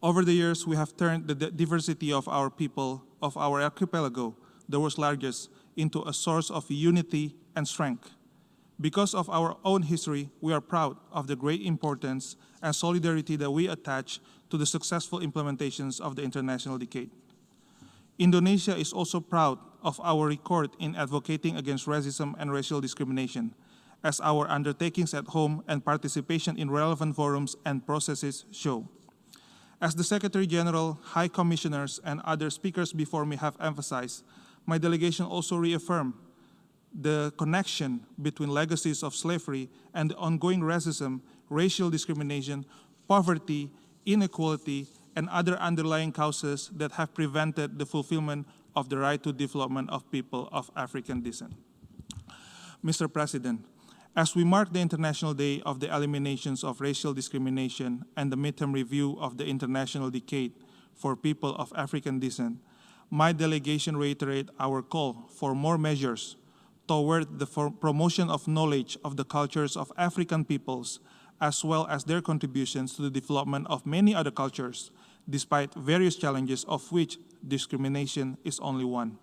Over the years, we have turned the diversity of our people, of our archipelago, the world's largest, into a source of unity and strength. Because of our own history, we are proud of the great importance and solidarity that we attach to the successful implementations of the International Decade. Indonesia is also proud of our record in advocating against racism and racial discrimination, as our undertakings at home and participation in relevant forums and processes show. As the Secretary General, High Commissioners, and other speakers before me have emphasized, my delegation also reaffirmed the connection between legacies of slavery and the ongoing racism, racial discrimination, poverty, inequality, and other underlying causes that have prevented the fulfillment of the right to development of people of African descent. Mr. President, as we mark the International Day of the Elimination of Racial Discrimination and the midterm review of the International Decade for People of African Descent, my delegation reiterates our call for more measures toward the promotion of knowledge of the cultures of African peoples, as well as their contributions to the development of many other cultures, despite various challenges of which discrimination is only one.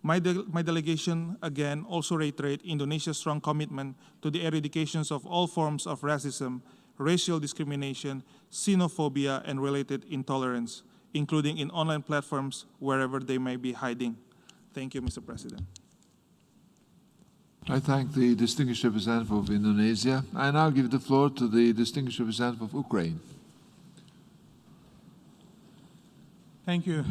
My delegation, again, also reiterates Indonesia's strong commitment to the eradication of all forms of racism, racial discrimination, xenophobia, and related intolerance, including in online platforms wherever they may be hiding. Thank you, Mr. President. I thank the distinguished representative of Indonesia. I now give the floor to the distinguished representative of Ukraine. Thank you.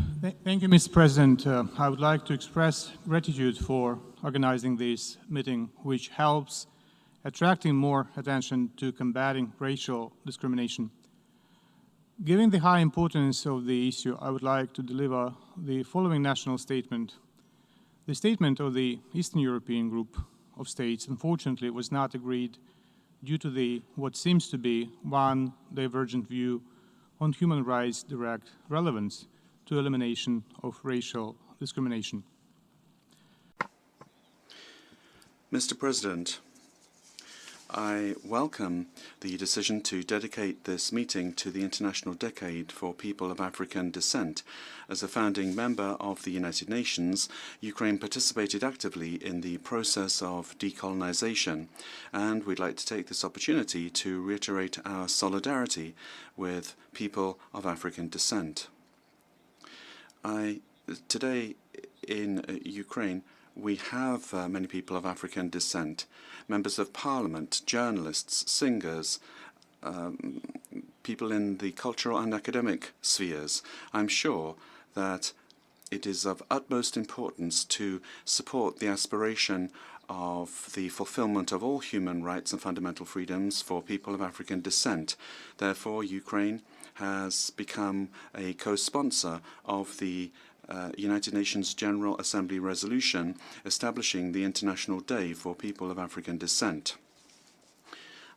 Thank you, Mr. President. I would like to express gratitude for organizing this meeting, which helps attracting more attention to combating racial discrimination. Given the high importance of the issue, I would like to deliver the following national statement. The statement of the Eastern European Group of States, unfortunately, was not agreed due to what seems to be one divergent view on human rights' direct relevance to elimination of racial discrimination. Mr. President, I welcome the decision to dedicate this meeting to the International Decade for People of African Descent. As a founding member of the United Nations, Ukraine participated actively in the process of decolonization, and we'd like to take this opportunity to reiterate our solidarity with people of African descent. Today in Ukraine, we have many people of African descent, members of parliament, journalists, singers, people in the cultural and academic spheres. I'm sure that it is of utmost importance to support the aspiration of the fulfillment of all human rights and fundamental freedoms for people of African descent. Therefore, Ukraine has become a co-sponsor of the United Nations General Assembly resolution establishing the International Day for People of African Descent.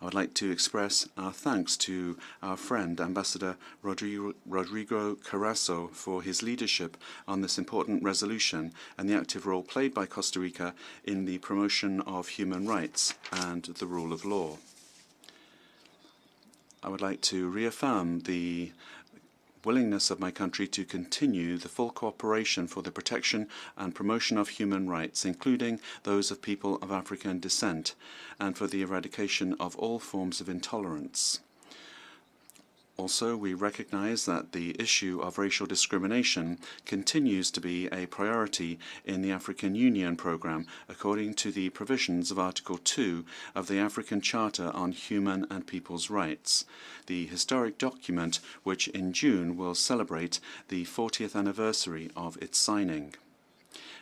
I would like to express our thanks to our friend, Ambassador Rodrigo Carasso, for his leadership on this important resolution and the active role played by Costa Rica in the promotion of human rights and the rule of law. I would like to reaffirm the willingness of my country to continue the full cooperation for the protection and promotion of human rights, including those of people of African descent, and for the eradication of all forms of intolerance. Also, we recognize that the issue of racial discrimination continues to be a priority in the African Union program, according to the provisions of Article 2 of the African Charter on Human and People's Rights, the historic document which in June will celebrate the 40th anniversary of its signing.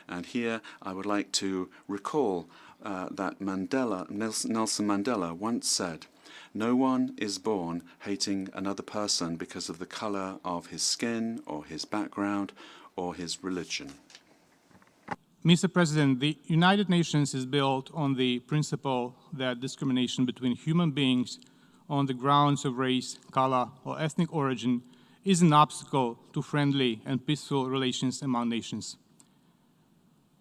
And here I would like to recall that Nelson Mandela once said, "No one is born hating another person because of the color of his skin or his background or his religion." Mr. President, the United Nations is built on the principle that discrimination between human beings on the grounds of race, color, or ethnic origin is an obstacle to friendly and peaceful relations among nations.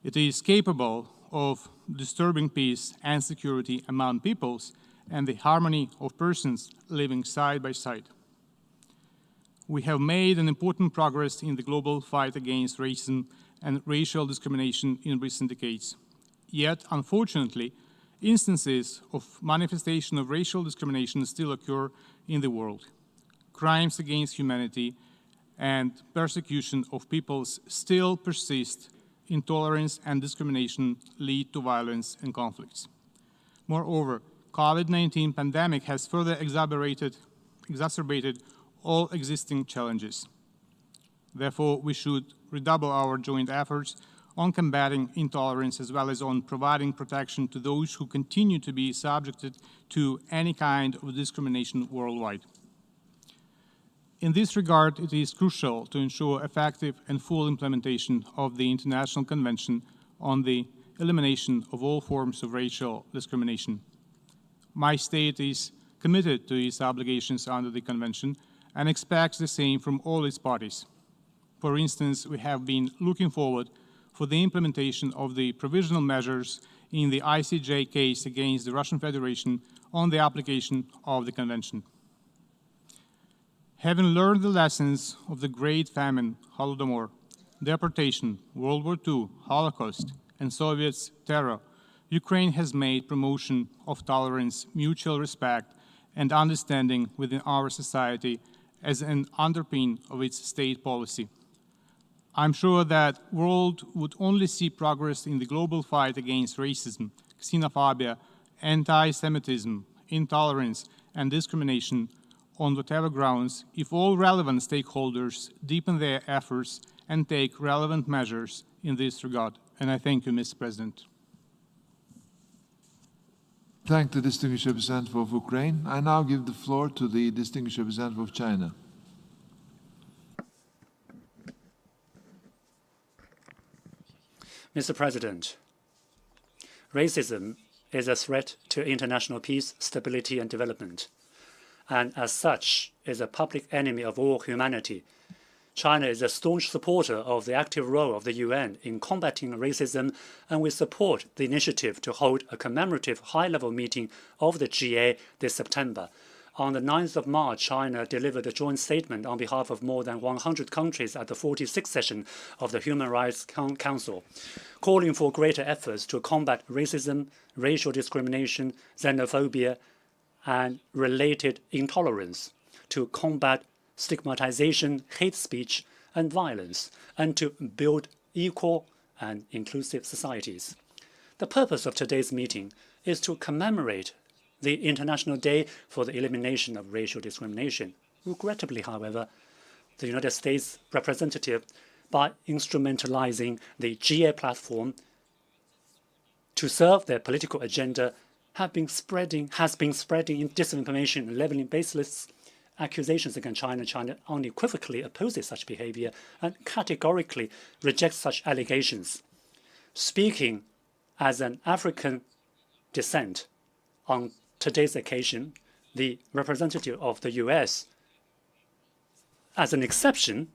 It is capable of disturbing peace and security among peoples and the harmony of persons living side by side. We have made an important progress in the global fight against racism and racial discrimination in recent decades. Yet, unfortunately, instances of manifestation of racial discrimination still occur in the world. Crimes against humanity and persecution of peoples still persist. Intolerance and discrimination lead to violence and conflicts. Moreover, COVID-19 pandemic has further exacerbated all existing challenges. Therefore, we should redouble our joint efforts on combating intolerance as well as on providing protection to those who continue to be subjected to any kind of discrimination worldwide. In this regard, it is crucial to ensure effective and full implementation of the International Convention on the Elimination of All Forms of Racial Discrimination. My state is committed to its obligations under the Convention and expects the same from all its parties. For instance, we have been looking forward for the implementation of the provisional measures in the ICJ case against the Russian Federation on the application of the Convention. Having learned the lessons of the Great Famine, Holodomor, deportation, World War II, Holocaust, and Soviet terror, Ukraine has made promotion of tolerance, mutual respect, and understanding within our society as an underpin of its state policy. I'm sure that the world would only see progress in the global fight against racism, xenophobia, anti-Semitism, intolerance, and discrimination on whatever grounds if all relevant stakeholders deepen their efforts and take relevant measures in this regard. And I thank you, Mr. President. Thank the distinguished representative of Ukraine. I now give the floor to the distinguished representative of China. Mr. President, racism is a threat to international peace, stability, and development, and as such is a public enemy of all humanity. China is a staunch supporter of the active role of the UN in combating racism, and we support the initiative to hold a commemorative high-level meeting of the GA this September. On the 9th of March, China delivered a joint statement on behalf of more than 100 countries at the 46th session of the Human Rights Council, calling for greater efforts to combat racism, racial discrimination, xenophobia, and related intolerance, to combat stigmatization, hate speech, and violence, and to build equal and inclusive societies. The purpose of today's meeting is to commemorate the International Day for the Elimination of Racial Discrimination. Regrettably, however, the United States representative, by instrumentalizing the GA platform to serve their political agenda, has been spreading disinformation and leveling baseless accusations against China. China unequivocally opposes such behavior and categorically rejects such allegations. Speaking as an African descent on today's occasion, the representative of the US, as an exception,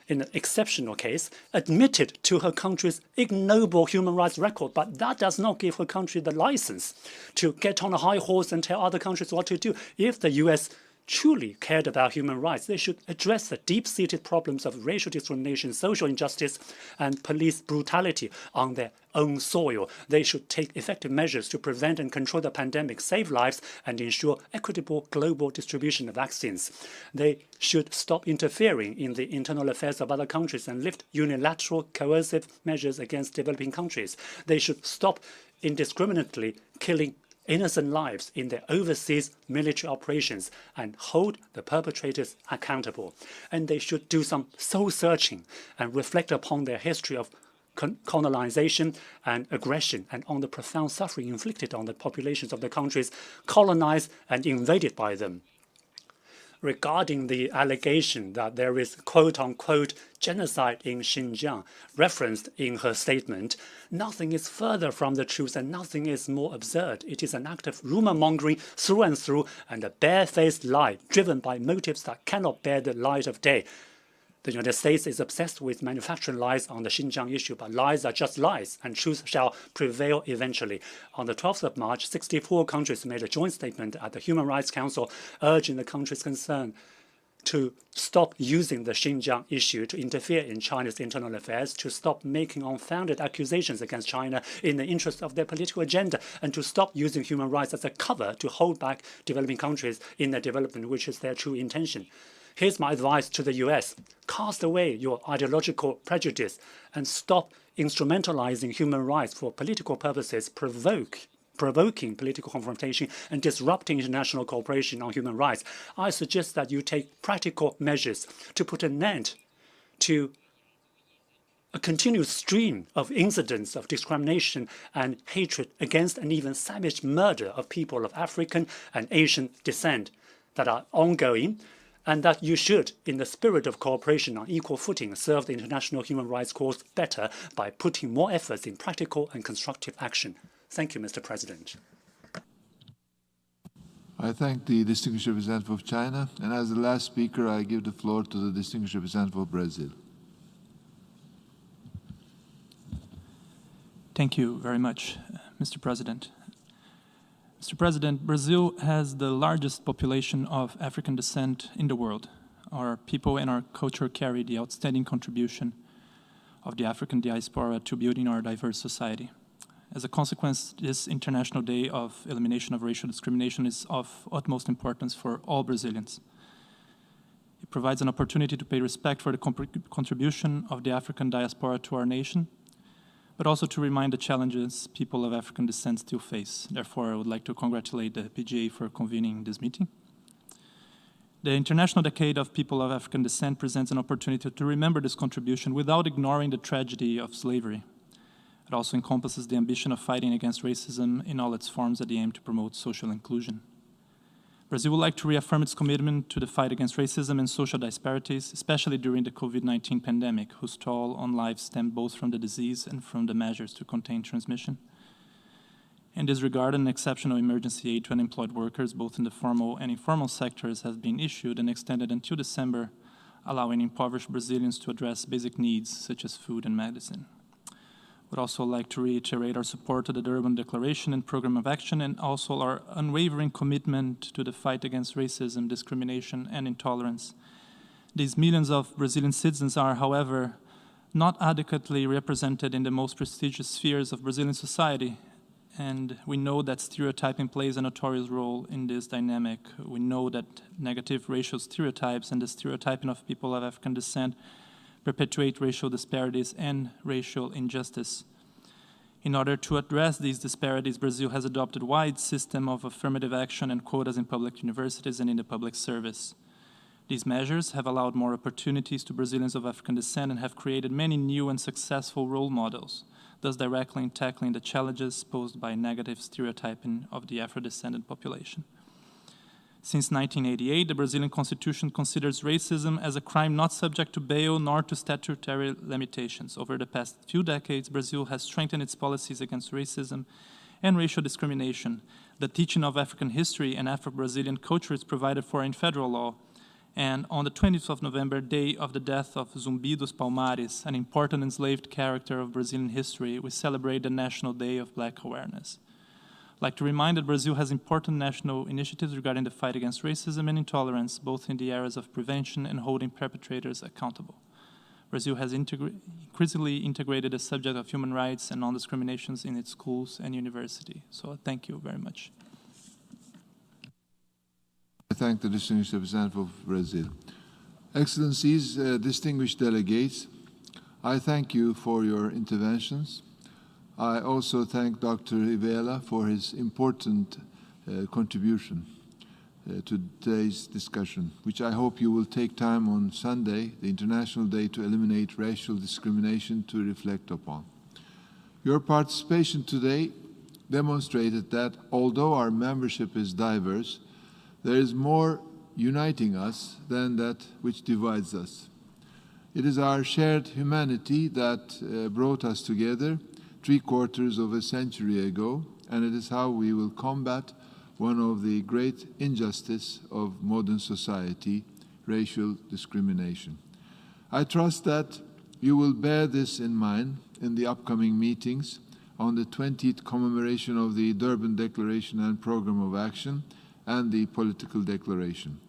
in an exceptional case, admitted to her country's ignoble human rights record, but that does not give her country the license to get on a high horse and tell other countries what to do. If the US truly cared about human rights, they should address the deep-seated problems of racial discrimination, social injustice, and police brutality on their own soil. They should take effective measures to prevent and control the pandemic, save lives, and ensure equitable global distribution of vaccines. They should stop interfering in the internal affairs of other countries and lift unilateral coercive measures against developing countries. They should stop indiscriminately killing innocent lives in their overseas military operations and hold the perpetrators accountable. And they should do some soul-searching and reflect upon their history of colonization and aggression and on the profound suffering inflicted on the populations of the countries colonized and invaded by them. regarding the allegation that there is quote-unquote genocide in Xinjiang referenced in her statement, nothing is further from the truth and nothing is more absurd. It is an act of rumor-mongering through and through and a barefaced lie driven by motives that cannot bear the light of day. The United States is obsessed with manufacturing lies on the Xinjiang issue, but lies are just lies, and truth shall prevail eventually. On the 12th of March, 64 countries made a joint statement at the Human Rights Council urging the countries concerned to stop using the Xinjiang issue to interfere in China's internal affairs, to stop making unfounded accusations against China in the interest of their political agenda, and to stop using human rights as a cover to hold back developing countries in their development, which is their true intention. Here's my advice to the US. Cast away your ideological prejudice and stop instrumentalizing human rights for political purposes, provoking political confrontation and disrupting international cooperation on human rights. I suggest that you take practical measures to put an end to a continuous stream of incidents of discrimination and hatred against and even savage murder of people of African and Asian descent that are ongoing, and that you should, in the spirit of cooperation on equal footing, serve the international human rights cause better by putting more efforts in practical and constructive action. Thank you, Mr. President. I thank the distinguished representative of China, and as the last speaker, I give the floor to the distinguished representative of Brazil. Thank you very much, Mr. President. Mr. President, Brazil has the largest population of African descent in the world. Our people and our culture carry the outstanding contribution of the African diaspora to building our diverse society. As a consequence, this International Day of Elimination of Racial Discrimination is of utmost importance for all Brazilians. It provides an opportunity to pay respect for the contribution of the African diaspora to our nation, but also to remind the challenges people of African descent still face. Therefore, I would like to congratulate the PGA for convening this meeting. The International Decade of People of African Descent presents an opportunity to remember this contribution without ignoring the tragedy of slavery. It also encompasses the ambition of fighting against racism in all its forms at the aim to promote social inclusion. Brazil would like to reaffirm its commitment to the fight against racism and social disparities, especially during the COVID-19 pandemic, whose toll on lives stemmed both from the disease and from the measures to contain transmission. In this regard, an exceptional emergency aid to unemployed workers, both in the formal and informal sectors, has been issued and extended until December, allowing impoverished Brazilians to address basic needs such as food and medicine. Would also like to reiterate our support to the Durban Declaration and Program of Action, and also our unwavering commitment to the fight against racism, discrimination, and intolerance. These millions of Brazilian citizens are, however, not adequately represented in the most prestigious spheres of Brazilian society, and we know that stereotyping plays a notorious role in this dynamic. We know that negative racial stereotypes and the stereotyping of people of African descent perpetuate racial disparities and racial injustice. In order to address these disparities, Brazil has adopted a wide system of affirmative action and quotas in public universities and in the public service. These measures have allowed more opportunities to Brazilians of African descent and have created many new and successful role models, thus directly tackling the challenges posed by negative stereotyping of the Afro-descendant population. Since 1988, the Brazilian Constitution considers racism as a crime not subject to bail nor to statutory limitations. Over the past few decades, Brazil has strengthened its policies against racism and racial discrimination. The teaching of African history and Afro-Brazilian culture is provided for in federal law. And on the 20th of November, day of the death of Zumbi dos Palmares, an important enslaved character of Brazilian history, we celebrate the National Day of Black Awareness. I'd like to remind that Brazil has important national initiatives regarding the fight against racism and intolerance, both in the areas of prevention and holding perpetrators accountable. Brazil has increasingly integrated the subject of human rights and non-discriminations in its schools and universities. So thank you very much. I thank the distinguished representative of Brazil. Excellencies, distinguished delegates, I thank you for your interventions. I also thank Dr. Ivela for his important contribution to today's discussion, which I hope you will take time on Sunday, the International Day to Eliminate Racial Discrimination, to reflect upon. Your participation today demonstrated that although our membership is diverse, there is more uniting us than that which divides us. It is our shared humanity that brought us together 3/4 of a century ago, and it is how we will combat one of the great injustices of modern society, racial discrimination. I trust that you will bear this in mind in the upcoming meetings on the 20th commemoration of the Durban Declaration and Program of Action and the Political Declaration,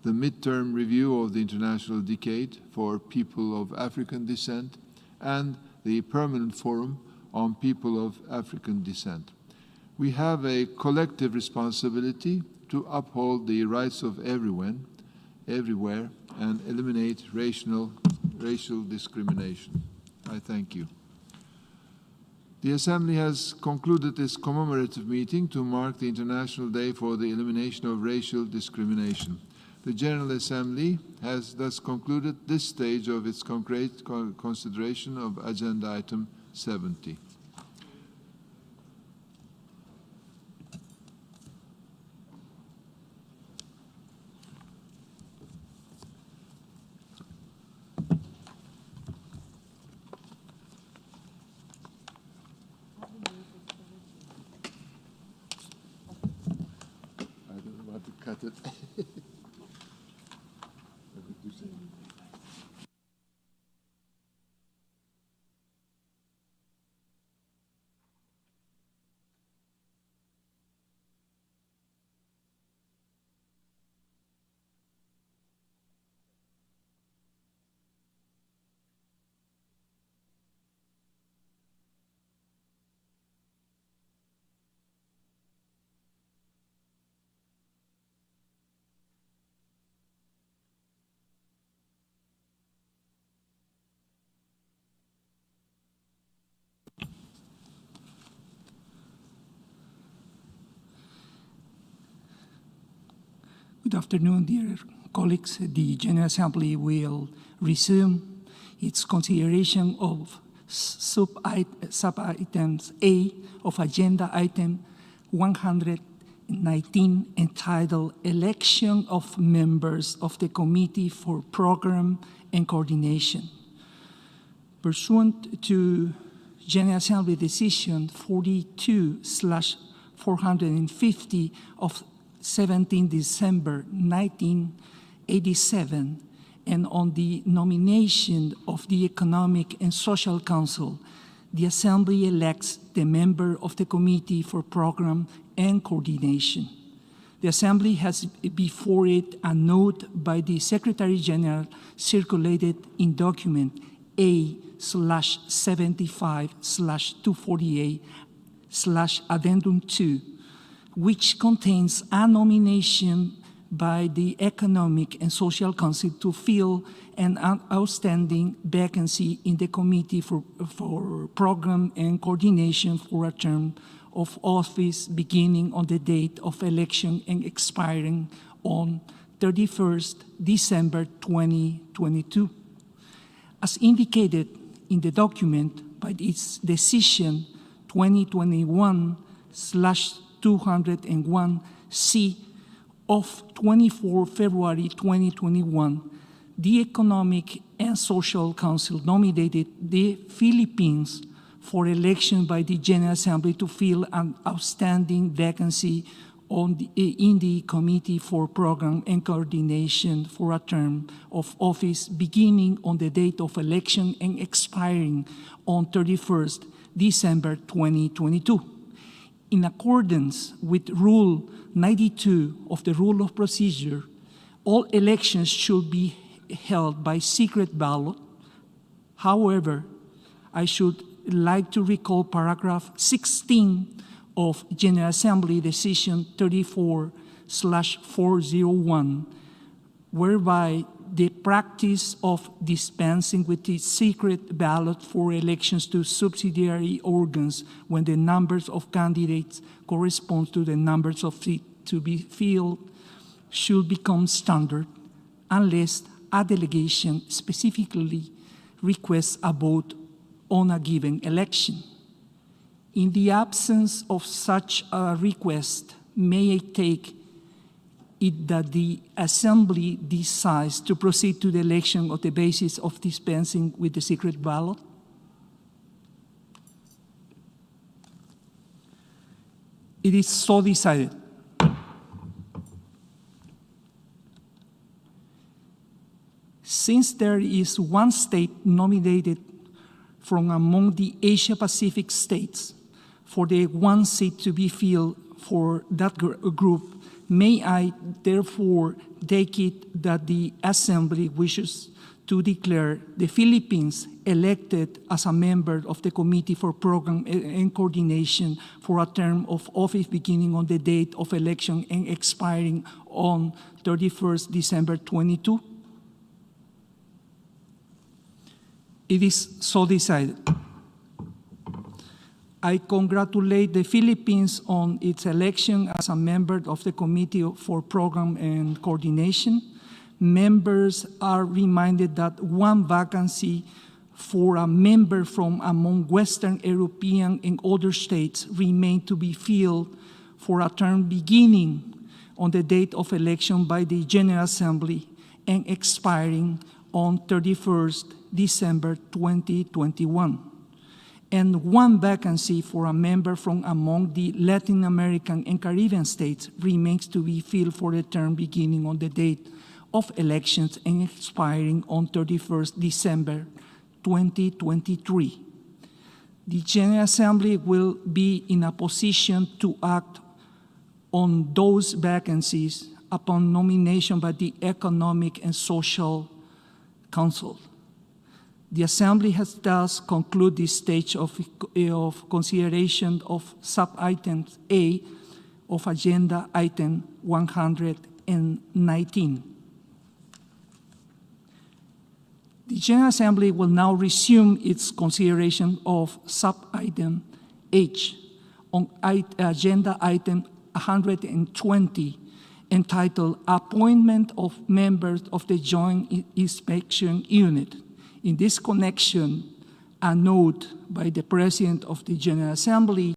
the midterm review of the International Decade for People of African Descent, and the Permanent Forum on People of African Descent. We have a collective responsibility to uphold the rights of everyone, everywhere, and eliminate racial discrimination. I thank you. The Assembly has concluded this commemorative meeting to mark the International Day for the Elimination of Racial Discrimination. The General Assembly has thus concluded this stage of its concrete consideration of Agenda Item 70. Cut it. Good afternoon, dear colleagues. The General Assembly will resume its consideration of sub-items A of Agenda Item 119, entitled Election of Members of the Committee for Program and Coordination. Pursuant to General Assembly Decision 42/450 of 17 December 1987, and on the nomination of the Economic and Social Council, the Assembly elects the member of the Committee for Program and Coordination. The Assembly has before it a note by the Secretary General circulated in document A/75/248/Addendum 2, which contains a nomination by the Economic and Social Council to fill an outstanding vacancy in the Committee for Program and Coordination for a term of office beginning on the date of election and expiring on 31st December 2022. As indicated in the document by its decision 2021/201C of 24 February 2021, the Economic and Social Council nominated the Philippines for election by the General Assembly to fill an outstanding vacancy in the Committee for Program and Coordination for a term of office beginning on the date of election and expiring on 31st December 2022. In accordance with Rule 92 of the Rule of Procedure, all elections should be held by secret ballot. However, I should like to recall paragraph 16 of General Assembly Decision 34/401, whereby the practice of dispensing with the secret ballot for elections to subsidiary organs when the numbers of candidates corresponds to the numbers of seats to be filled should become standard unless a delegation specifically requests a vote on a given election. In the absence of such a request, may I take is that the Assembly decides to proceed to the election on the basis of dispensing with the secret ballot? It is so decided. Since there is one state nominated from among the Asia-Pacific states for the one seat to be filled for that group, may I therefore take it that the Assembly wishes to declare the Philippines elected as a member of the Committee for Program and Coordination for a term of office beginning on the date of election and expiring on 31st December 22? It is so decided. I congratulate the Philippines on its election as a member of the Committee for Program and Coordination. Members are reminded that one vacancy for a member from among Western European and other states remains to be filled for a term beginning on the date of election by the General Assembly and expiring on 31st December 2021. And one vacancy for a member from among the Latin American and Caribbean states remains to be filled for a term beginning on the date of elections and expiring on 31st December 2023. The General Assembly will be in a position to act on those vacancies upon nomination by the Economic and Social Council. The Assembly has thus concluded this stage of consideration of sub-item A of Agenda Item 119. The General Assembly will now resume its consideration of sub-item H on Agenda Item 120, entitled Appointment of Members of the Joint Inspection Unit. In this connection, a note by the President of the General Assembly